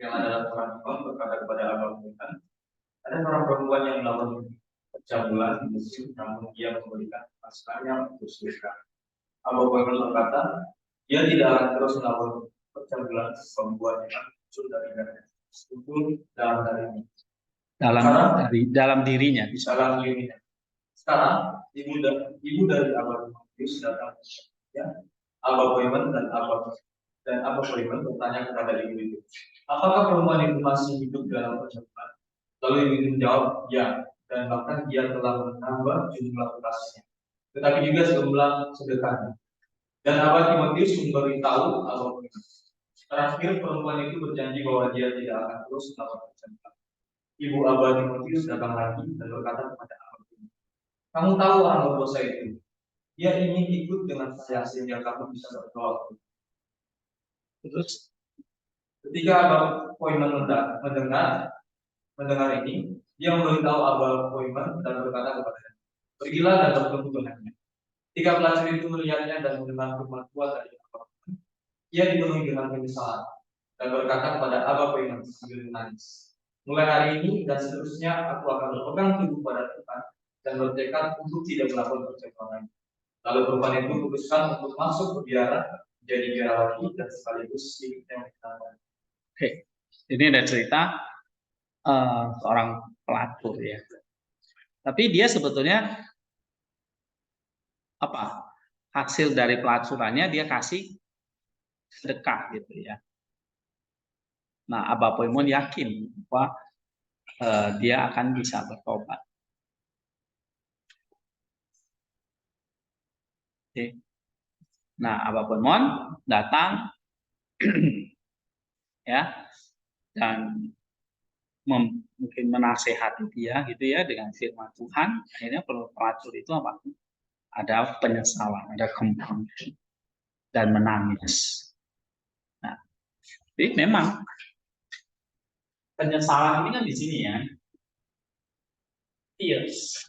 Yang adalah orang Imam berkata kepada Abah Muhammad, ada seorang perempuan yang melakukan percabulan di musim, namun dia memberikan pasrahnya untuk surga. Abah Muhammad berkata, dia tidak akan terus melakukan percabulan pembuatnya muncul dari dirinya. Dalam darinya. Dalam dirinya. Dalam dirinya. Sekarang ibu dari Abah Muhammad datang ya. Abah Muhammad dan Abah Muhammad bertanya kepada ibu itu, apakah perempuan itu masih hidup dalam percabulan? Lalu ibu itu menjawab, ya, dan bahkan dia telah menambah jumlah bekasnya, tetapi juga sejumlah sedekahnya. Dan Abah Timotius memberitahu Abah Muhammad. Terakhir perempuan itu berjanji bahwa dia tidak akan terus melakukan percabulan. Ibu Abah Timotius datang lagi dan berkata kepada Abah Muhammad, kamu tahu orang berdosa itu? Dia ingin ikut dengan saya sehingga kamu bisa berdoa. Terus ketika Abah Muhammad mendengar ini, dia memberitahu Abah Muhammad dan berkata kepadanya, pergilah dan bertemu dengannya. Ketika pelacur itu melihatnya dan mendengar firman Tuhan dari Abah Muhammad, ia dipenuhi dengan penyesalan dan berkata kepada Abah Muhammad sambil menangis, mulai hari ini dan seterusnya aku akan berpegang teguh pada Tuhan dan bertekad untuk tidak melakukan percabulan lagi. Lalu perempuan itu memutuskan untuk masuk ke biara, menjadi biarawati dan sekaligus yang dikatakan. Oke, ini ada cerita seorang pelacur ya. Tapi dia sebetulnya apa? Hasil dari pelacurannya dia kasih sedekah gitu ya. Nah, Abah Poimon yakin bahwa dia akan bisa bertobat. Oke. Nah, Abah Poimon datang ya dan mungkin menasehati dia gitu ya dengan firman Tuhan. Akhirnya pelacur itu apa? Ada penyesalan, ada kembang dan menangis. Nah, jadi memang penyesalan ini kan di sini ya. Tears.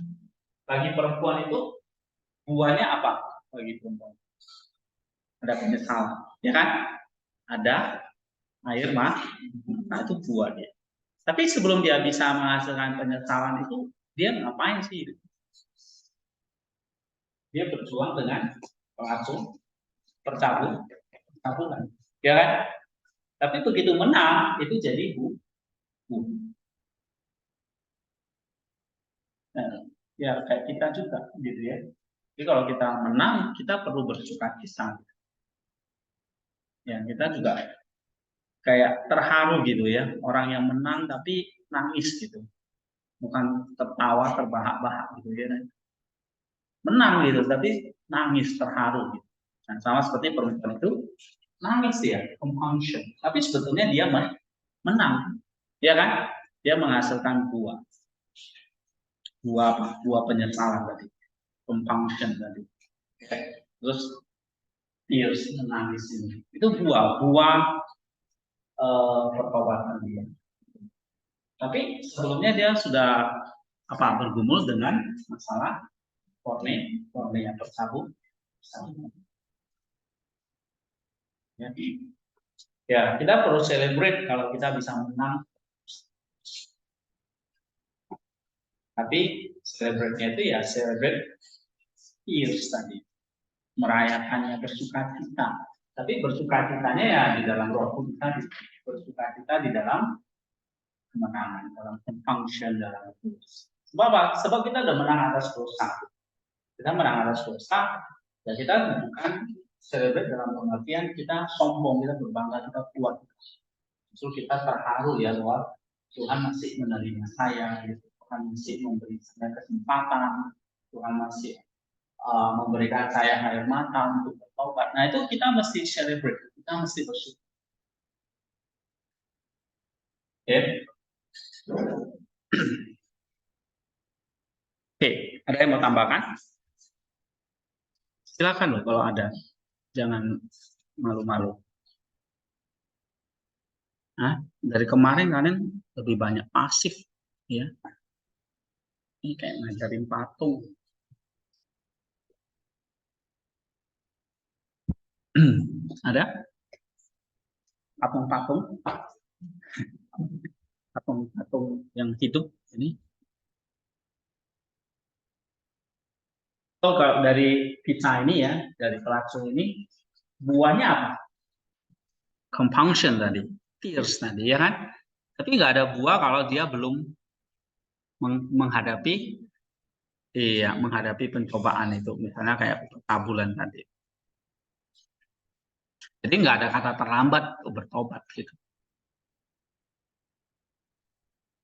Bagi perempuan itu buahnya apa? Bagi perempuan ada penyesalan, ya kan? Ada air mata, nah itu buah dia. Tapi sebelum dia bisa menghasilkan penyesalan itu, dia ngapain sih? Dia berjuang dengan pelacur, percabulan, ya kan? Tapi begitu menang, itu jadi buah. Nah, ya kayak kita juga, gitu ya. Jadi kalau kita menang, kita perlu bersuka-cita. Ya, kita juga kayak terharu gitu ya, orang yang menang tapi nangis gitu, bukan tertawa terbahak-bahak gitu ya, menang gitu tapi nangis terharu gitu. Nah, sama seperti perempuan itu nangis ya, compunction, tapi sebetulnya dia menang, ya kan? Dia menghasilkan buah penyesalan tadi, compunction tadi. Terus tears, menangis ini, itu buah pertobatan dia. Tapi sebelumnya dia sudah bergumul dengan masalah kornea yang tercabut. Ya, kita perlu celebrate kalau kita bisa menang. Tapi celebrate-nya itu ya celebrate tears tadi, merayakannya, bersukacita. Tapi bersukacitanya ya di dalam roh kudus tadi, bersukacita di dalam kemenangan, dalam function, dalam kudus. Sebab apa? Sebab kita sudah menang atas dosa. Kita menang atas dosa, dan kita bukan celebrate dalam pengertian kita sombong, kita berbangga, kita kuat. Justru kita terharu ya bahwa Tuhan masih menerima saya, gitu. Tuhan masih memberi saya kesempatan, Tuhan masih memberikan saya air mata untuk bertobat. Nah itu kita mesti celebrate, kita mesti bersyukur. Oke. Oke, ada yang mau tambahkan? Silakan loh kalau ada, jangan malu-malu. Nah, dari kemarin kalian lebih banyak pasif, ya. Ini kayak ngajarin patung. Ada patung-patung, patung-patung yang hidup ini. So, kalau dari kita ini ya, dari pelacur ini, buahnya apa? Compunction tadi, tears tadi, ya kan? Tapi nggak ada buah kalau dia belum menghadapi pencobaan itu, misalnya kayak percabulan tadi. Jadi nggak ada kata terlambat untuk bertobat gitu.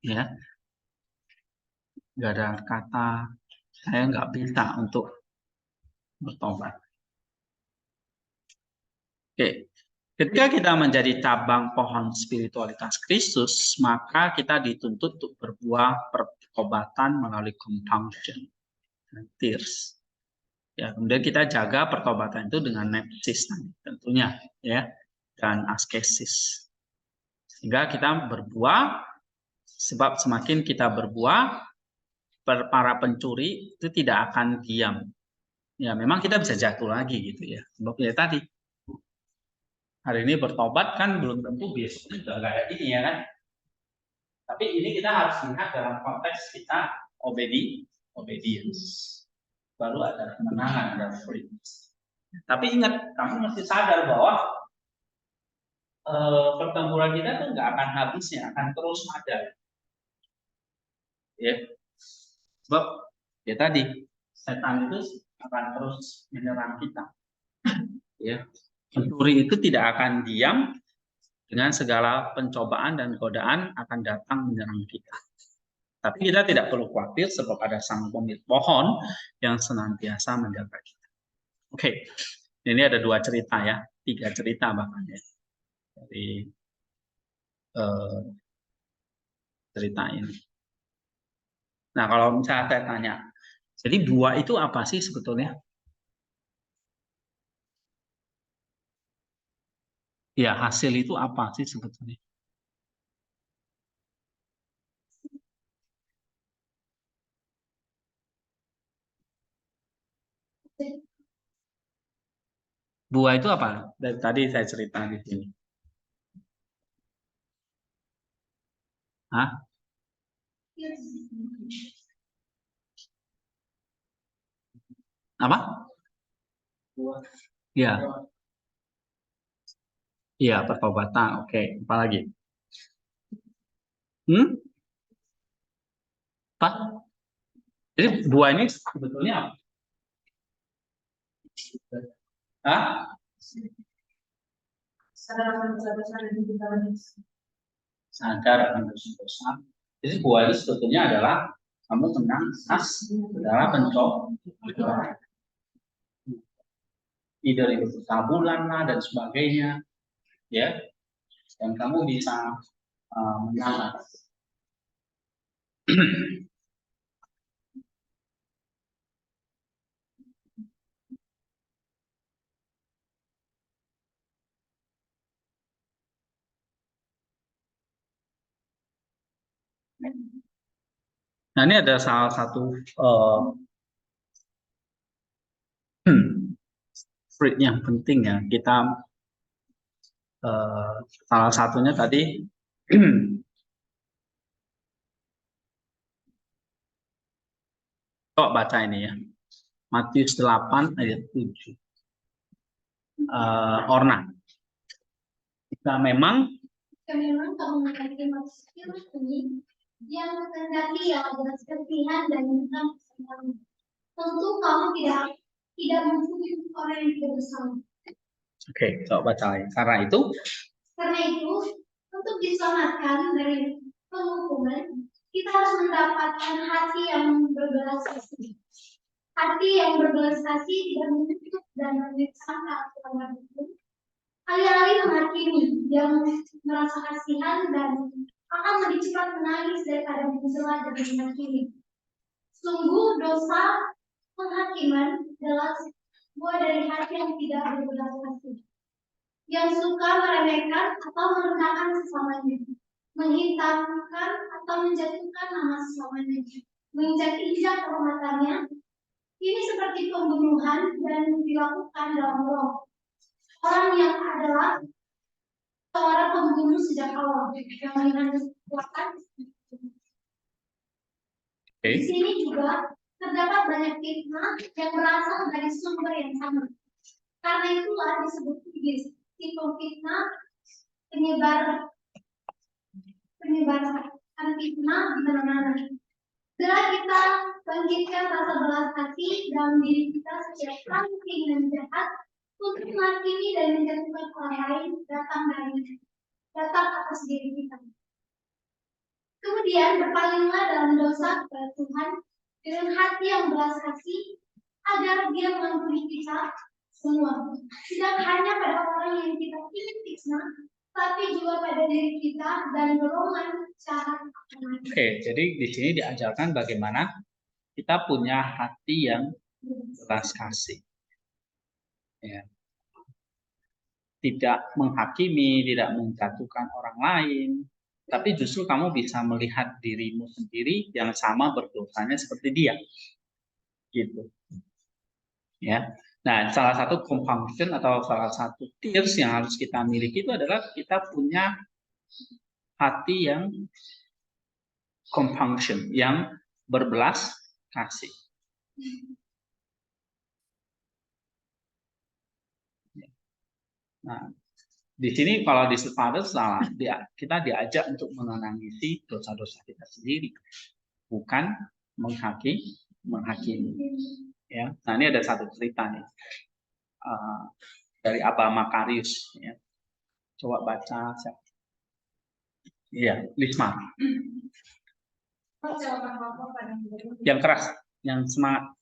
Ya, nggak ada kata saya nggak bisa untuk bertobat. Oke, ketika kita menjadi cabang pohon spiritualitas Kristus, maka kita dituntut untuk berbuah pertobatan melalui compunction, tears. Ya, kemudian kita jaga pertobatan itu dengan nepsis tentunya, ya, dan askesis. Sehingga kita berbuah, sebab semakin kita berbuah, para pencuri itu tidak akan diam. Ya, memang kita bisa jatuh lagi gitu ya. Sebab ya tadi hari ini bertobat kan belum tentu besok juga nggak ada ini ya kan. Tapi ini kita harus lihat dalam konteks kita obedience. Baru ada kemenangan dan freedom. Tapi ingat, kamu mesti sadar bahwa pertempuran kita tuh nggak akan habisnya, akan terus ada. Ya, sebab ya tadi setan itu akan terus menyerang kita. Ya, pencuri itu tidak akan diam, dengan segala pencobaan dan godaan akan datang menyerang kita. Tapi kita tidak perlu khawatir sebab ada sang pemilik pohon yang senantiasa menjaga kita. Oke, ini ada 2 cerita ya, 3 cerita bahkan ya dari cerita ini. Nah kalau misalnya saya tanya, jadi buah itu apa sih sebetulnya? Ya, hasil itu apa sih sebetulnya? Buah itu apa? Dari tadi saya cerita di sini. Hah? Apa? Buah. Iya. Iya, pertobatan. Oke, apa lagi? Apa? Jadi buah ini sebetulnya apa? Hah? Sadar akan dosa-dosa dan kebenaran. Sadar akan dosa. Jadi buah itu sebetulnya adalah kamu tenang, adalah pencoba. Ide itu tabulan lah dan sebagainya, ya. Dan kamu bisa menang. Nah, ini ada salah satu fruit yang penting ya. Kita salah satunya tadi coba baca ini ya. Matius 8 ayat 7. Orna. Jika memang kamu memiliki manusia ini yang menghendaki yang adalah kebersihan dan bukan kesalahan. Tentu kamu tidak mempunyai orang yang tidak bersalah. Oke, coba baca lagi. Karena itu, untuk diselamatkan dari penghukuman, kita harus mendapatkan hati yang berbelas kasih. Hati yang berbelas kasih tidak menutup dan menyesatkan aturan hukum. Alih-alih menghakimi, yang merasa kasihan dan akan lebih cepat menangis daripada mencela dan menghakimi. Sungguh dosa penghakiman adalah buah dari hati yang tidak berbelas kasih, yang suka meremehkan atau merendahkan sesamanya, menghitamkan atau menjatuhkan nama sesamanya, menginjak-injak kehormatannya. Ini seperti pembunuhan dan dilakukan dalam roh. Orang yang adalah seorang pembunuh sejak awal yang menghancurkan. Di sini juga terdapat banyak fitnah yang berasal dari sumber yang sama. Karena itulah disebut iblis, si pemfitnah, penyebaran fitnah di mana-mana. Bila kita bangkitkan rasa belas kasih dalam diri kita setiap kali keinginan jahat untuk menghakimi dan menjatuhkan orang lain datang atas diri kita. Kemudian berpalinglah dalam dosa kepada Tuhan dengan hati yang belas kasih agar Dia mengampuni kita semua. Tidak hanya pada orang yang kita ingin fitnah, tapi juga pada diri kita dan golongan jahat. Oke, jadi di sini diajarkan bagaimana kita punya hati yang belas kasih. Ya. Tidak menghakimi, tidak menjatuhkan orang lain, tapi justru kamu bisa melihat dirimu sendiri yang sama berdosanya seperti dia. Gitu. Ya. Nah, salah satu compunction atau salah satu tears yang harus kita miliki itu adalah kita punya hati yang compunction, yang berbelas kasih. Nah, di sini kalau di Father salah, kita diajak untuk menangisi dosa-dosa kita sendiri, bukan menghakimi. Ya, nah ini ada satu cerita nih dari Abba Makarius. Ya. Coba baca. Iya, Lisma. Yang keras, yang semangat.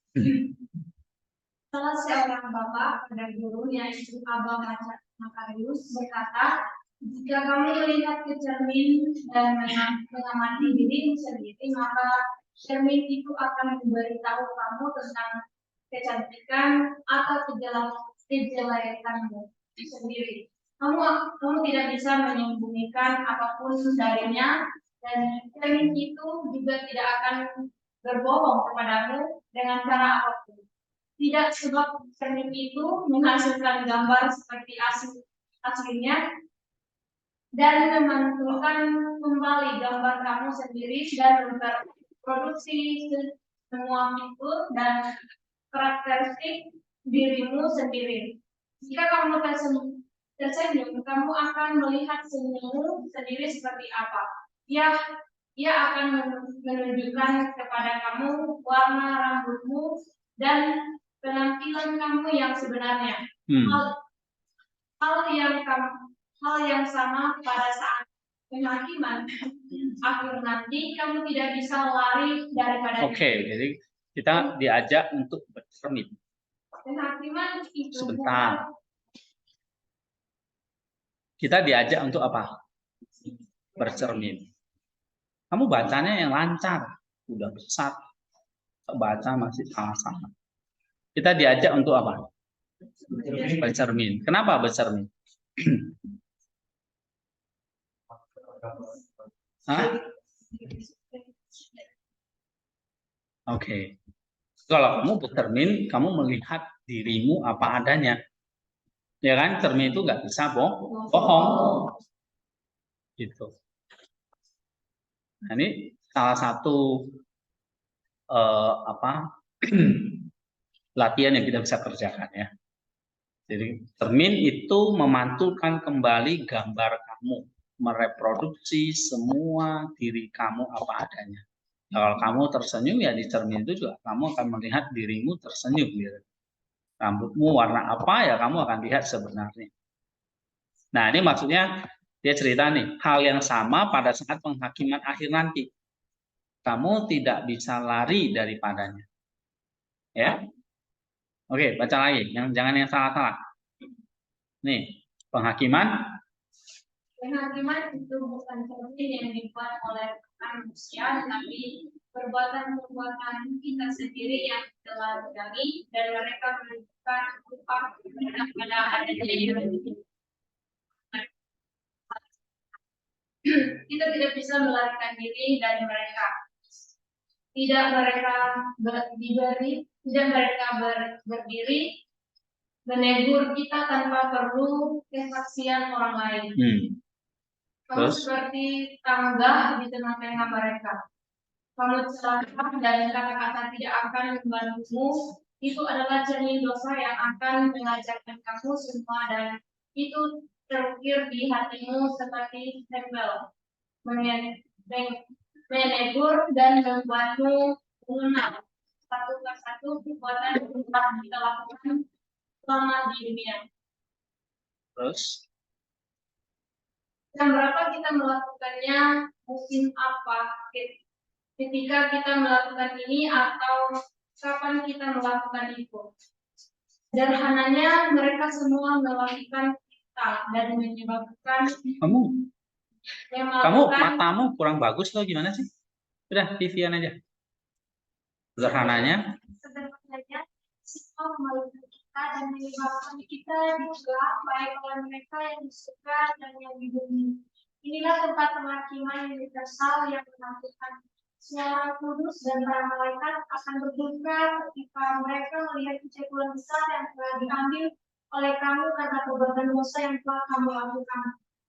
Salah seorang bapak pada guru yaitu Abba Makarius berkata, jika kamu melihat ke cermin dan mengamati dirimu sendiri, maka cermin itu akan memberitahu kamu tentang kecantikan atau kejelekanmu sendiri. Kamu tidak bisa menyembunyikan apapun darinya, dan cermin itu juga tidak akan berbohong kepadamu dengan cara apapun. Tidak, sebab cermin itu menghasilkan gambar seperti aslinya dan memantulkan kembali gambar kamu sendiri dan memproduksi semua fitur dan karakteristik dirimu sendiri. Jika kamu tersenyum, kamu akan melihat senyummu sendiri seperti apa. Ia akan menunjukkan kepada kamu warna rambutmu dan penampilan kamu yang sebenarnya. Hal yang sama pada saat penghakiman akhir nanti kamu tidak bisa lari daripada. Oke, jadi kita diajak untuk bercermin. Penghakiman itu Sebentar. Kita diajak untuk apa? Bercermin. Kamu bacanya yang lancar, udah besar. Baca masih salah-salah. Kita diajak untuk apa? Bercermin. Kenapa bercermin? Hah? Oke. Kalau kamu bercermin, kamu melihat dirimu apa adanya. Ya kan, cermin itu nggak bisa bohong. Gitu. Nah, ini salah satu latihan yang kita bisa kerjakan ya. Jadi cermin itu memantulkan kembali gambar kamu, mereproduksi semua diri kamu apa adanya. Nah, kalau kamu tersenyum ya di cermin itu juga kamu akan melihat dirimu tersenyum gitu. Rambutmu warna apa ya kamu akan lihat sebenarnya. Nah, ini maksudnya dia cerita nih, hal yang sama pada saat penghakiman akhir nanti. Kamu tidak bisa lari daripadanya. Ya. Oke, baca lagi. Jangan yang salah-salah. Nih, penghakiman. Penghakiman itu bukan cermin yang dibuat oleh manusia, tetapi perbuatan-perbuatan kita sendiri yang telah terjadi dan mereka menunjukkan upah pada adanya. Kita tidak bisa melarikan diri dari mereka. Tidak mereka berdiri menegur kita tanpa perlu kesaksian orang lain. Kamu seperti tangga di tengah-tengah mereka. Kamu celaka dan kata-kata tidak akan membantumu. Itu adalah cermin dosa yang akan mengajarkan kamu semua dan itu terukir di hatimu seperti tempel, menegur dan membuatmu mengenal satu persatu perbuatan yang telah kita lakukan selama di dunia. Terus? Jam berapa kita melakukannya, musim apa, ketika kita melakukan ini atau kapan kita melakukan itu. Sederhananya mereka semua melakukan kita dan menyebabkan kamu matamu kurang bagus atau gimana sih? Udah TV-an aja. Sederhananya semua melakukan kita dan menyebabkan kita juga baik oleh mereka yang disuka dan yang dibumi. Inilah tempat penghakiman universal yang menentukan suara kudus dan para malaikat akan berduka ketika mereka melihat kecebulan besar yang telah diambil oleh kamu karena perbuatan dosa yang telah kamu lakukan.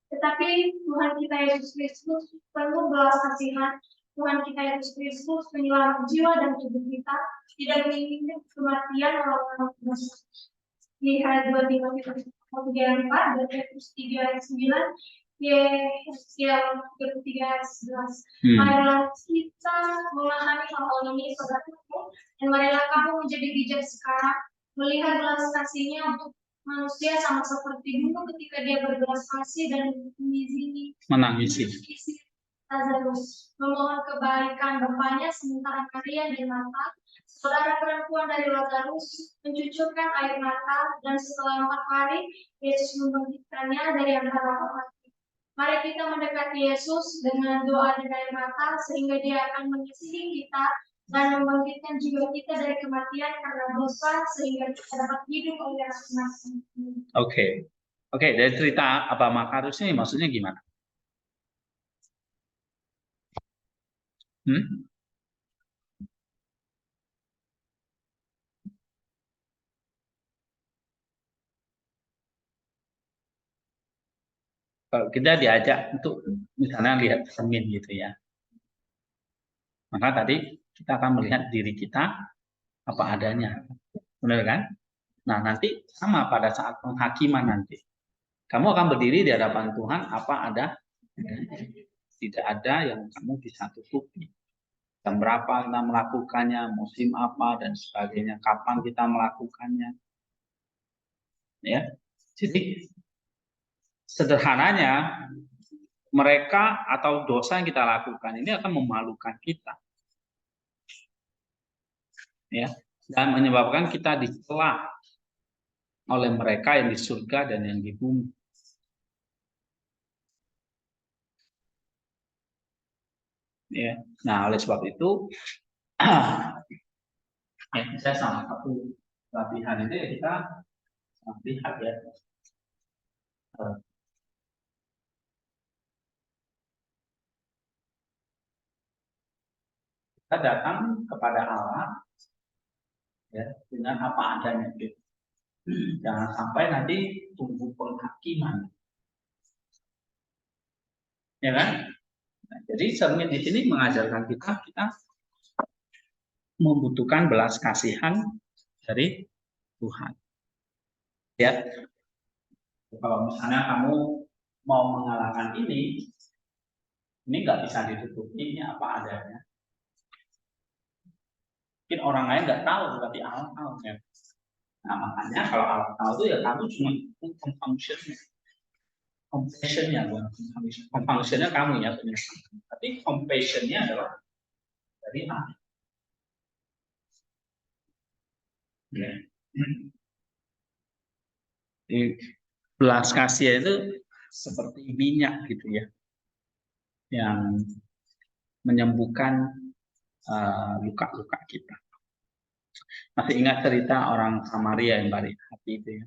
Tetapi Tuhan kita Yesus Kristus penuh belas kasihan. Tuhan kita Yesus Kristus penyelamat jiwa dan tubuh kita, tidak menginginkan kematian orang-orang dosa. Lihat 2 Timotius 3:4 dan Petrus 3:9. Yeskiel 3:11. Marilah kita memahami hal ini, saudaraku, dan marilah kamu menjadi bijak sekarang, melihat belas kasihnya untuk manusia sama seperti dulu ketika dia berbelas kasih dan menangisi Lazarus, memohon kebaikan bapaknya sementara Maria dan Marta, saudara perempuan dari Lazarus, mencucurkan air mata, dan setelah 4 hari Yesus membangkitkannya dari antara orang mati. Mari kita mendekati Yesus dengan doa dan air mata sehingga Dia akan mengasihi kita dan membangkitkan jiwa kita dari kematian karena dosa sehingga kita dapat hidup oleh masing-masing. Oke, dari cerita Abah Makarus ini maksudnya gimana? Kalau kita diajak untuk misalnya lihat cermin gitu ya, maka tadi kita akan melihat diri kita apa adanya, benar kan? Nah nanti sama pada saat penghakiman nanti, kamu akan berdiri di hadapan Tuhan apa ada, tidak ada yang kamu bisa tutupi. Jam berapa kita melakukannya, musim apa dan sebagainya, kapan kita melakukannya, ya. Jadi sederhananya mereka atau dosa yang kita lakukan ini akan memalukan kita, ya, dan menyebabkan kita dicela oleh mereka yang di surga dan yang di bumi. Ya, nah oleh sebab itu, ya, saya salah satu latihan itu ya kita lihat ya. Kita datang kepada Allah ya dengan apa adanya gitu. Jangan sampai nanti tunggu penghakiman. Ya kan? Nah, jadi cermin di sini mengajarkan kita membutuhkan belas kasihan dari Tuhan. Ya. Kalau misalnya kamu mau mengalahkan ini nggak bisa ditutupi, ini apa adanya. Mungkin orang lain nggak tahu, tapi Allah tahu ya. Nah makanya kalau Allah tahu itu ya kamu cuma compassionnya, compassionnya kamu ya, tapi compassionnya adalah dari Allah. Ya. Belas kasih itu seperti minyak gitu ya, yang menyembuhkan luka-luka kita. Masih ingat cerita orang Samaria yang baik hati itu ya,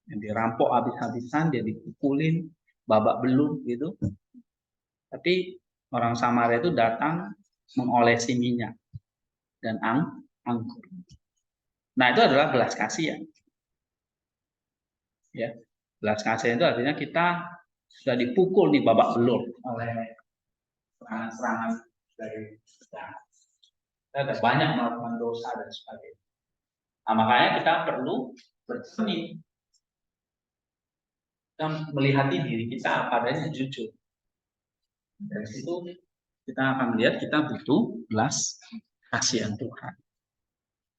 yang dirampok habis-habisan, dia dipukulin babak belur gitu, tapi orang Samaria itu datang mengolesi minyak dan anggur. Nah itu adalah belas kasihan ya. Belas kasihan itu artinya kita sudah dipukul di babak belur oleh serangan-serangan dari kita ada banyak melakukan dosa dan sebagainya. Nah, makanya kita perlu bercermin dan melihat diri kita apa adanya, jujur. Dari situ kita akan melihat kita butuh belas kasihan Tuhan.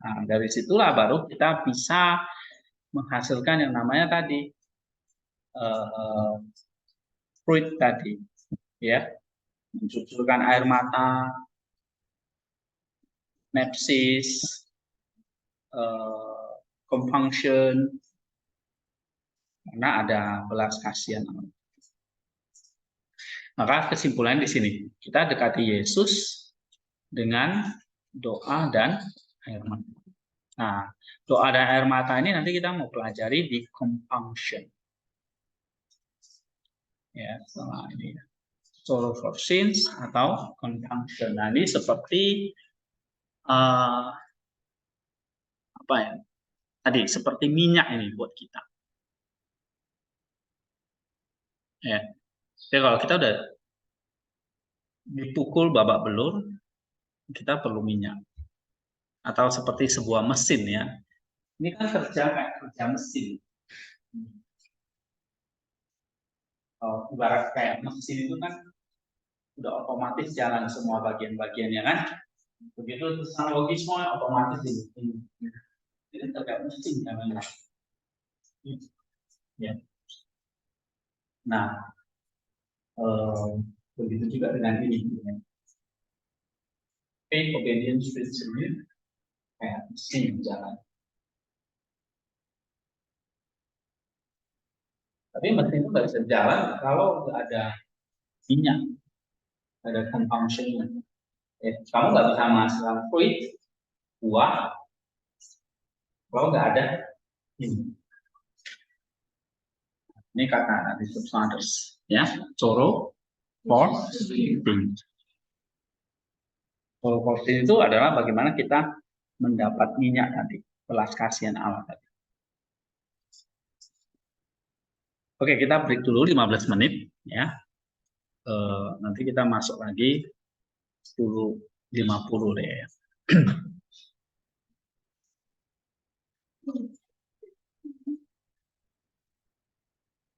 Nah, dari situlah baru kita bisa menghasilkan yang namanya tadi fruit tadi, ya, mencucurkan air mata, nepsis, compunction, karena ada belas kasihan. Maka kesimpulannya di sini, kita dekati Yesus dengan doa dan air mata. Nah, doa dan air mata ini nanti kita mau pelajari di compunction. Ya, setelah ini ya. Sorrow for sins atau compunction. Nah, ini seperti apa ya? Tadi seperti minyak ini buat kita. Ya. Jadi kalau kita udah dipukul babak belur, kita perlu minyak. Atau seperti sebuah mesin ya. Ini kan kerja kayak kerja mesin. Ibarat kayak mesin itu kan udah otomatis jalan semua bagian-bagiannya kan. Begitu teknologi semua otomatis ini. Ini terkait mesin namanya. Ya. Nah, begitu juga dengan ini. Faith, obedience, spirit, kayak mesin jalan. Tapi mesin itu nggak bisa jalan kalau nggak ada minyak, ada compunction. Kamu nggak bisa menghasilkan fruit, buah, kalau nggak ada ini. Ini kata nanti substanders, ya, sorrow for sin. Sorrow for sin itu adalah bagaimana kita mendapat minyak tadi, belas kasihan Allah tadi. Oke, kita break dulu 15 menit ya. Nanti kita masuk lagi 10.50 deh ya.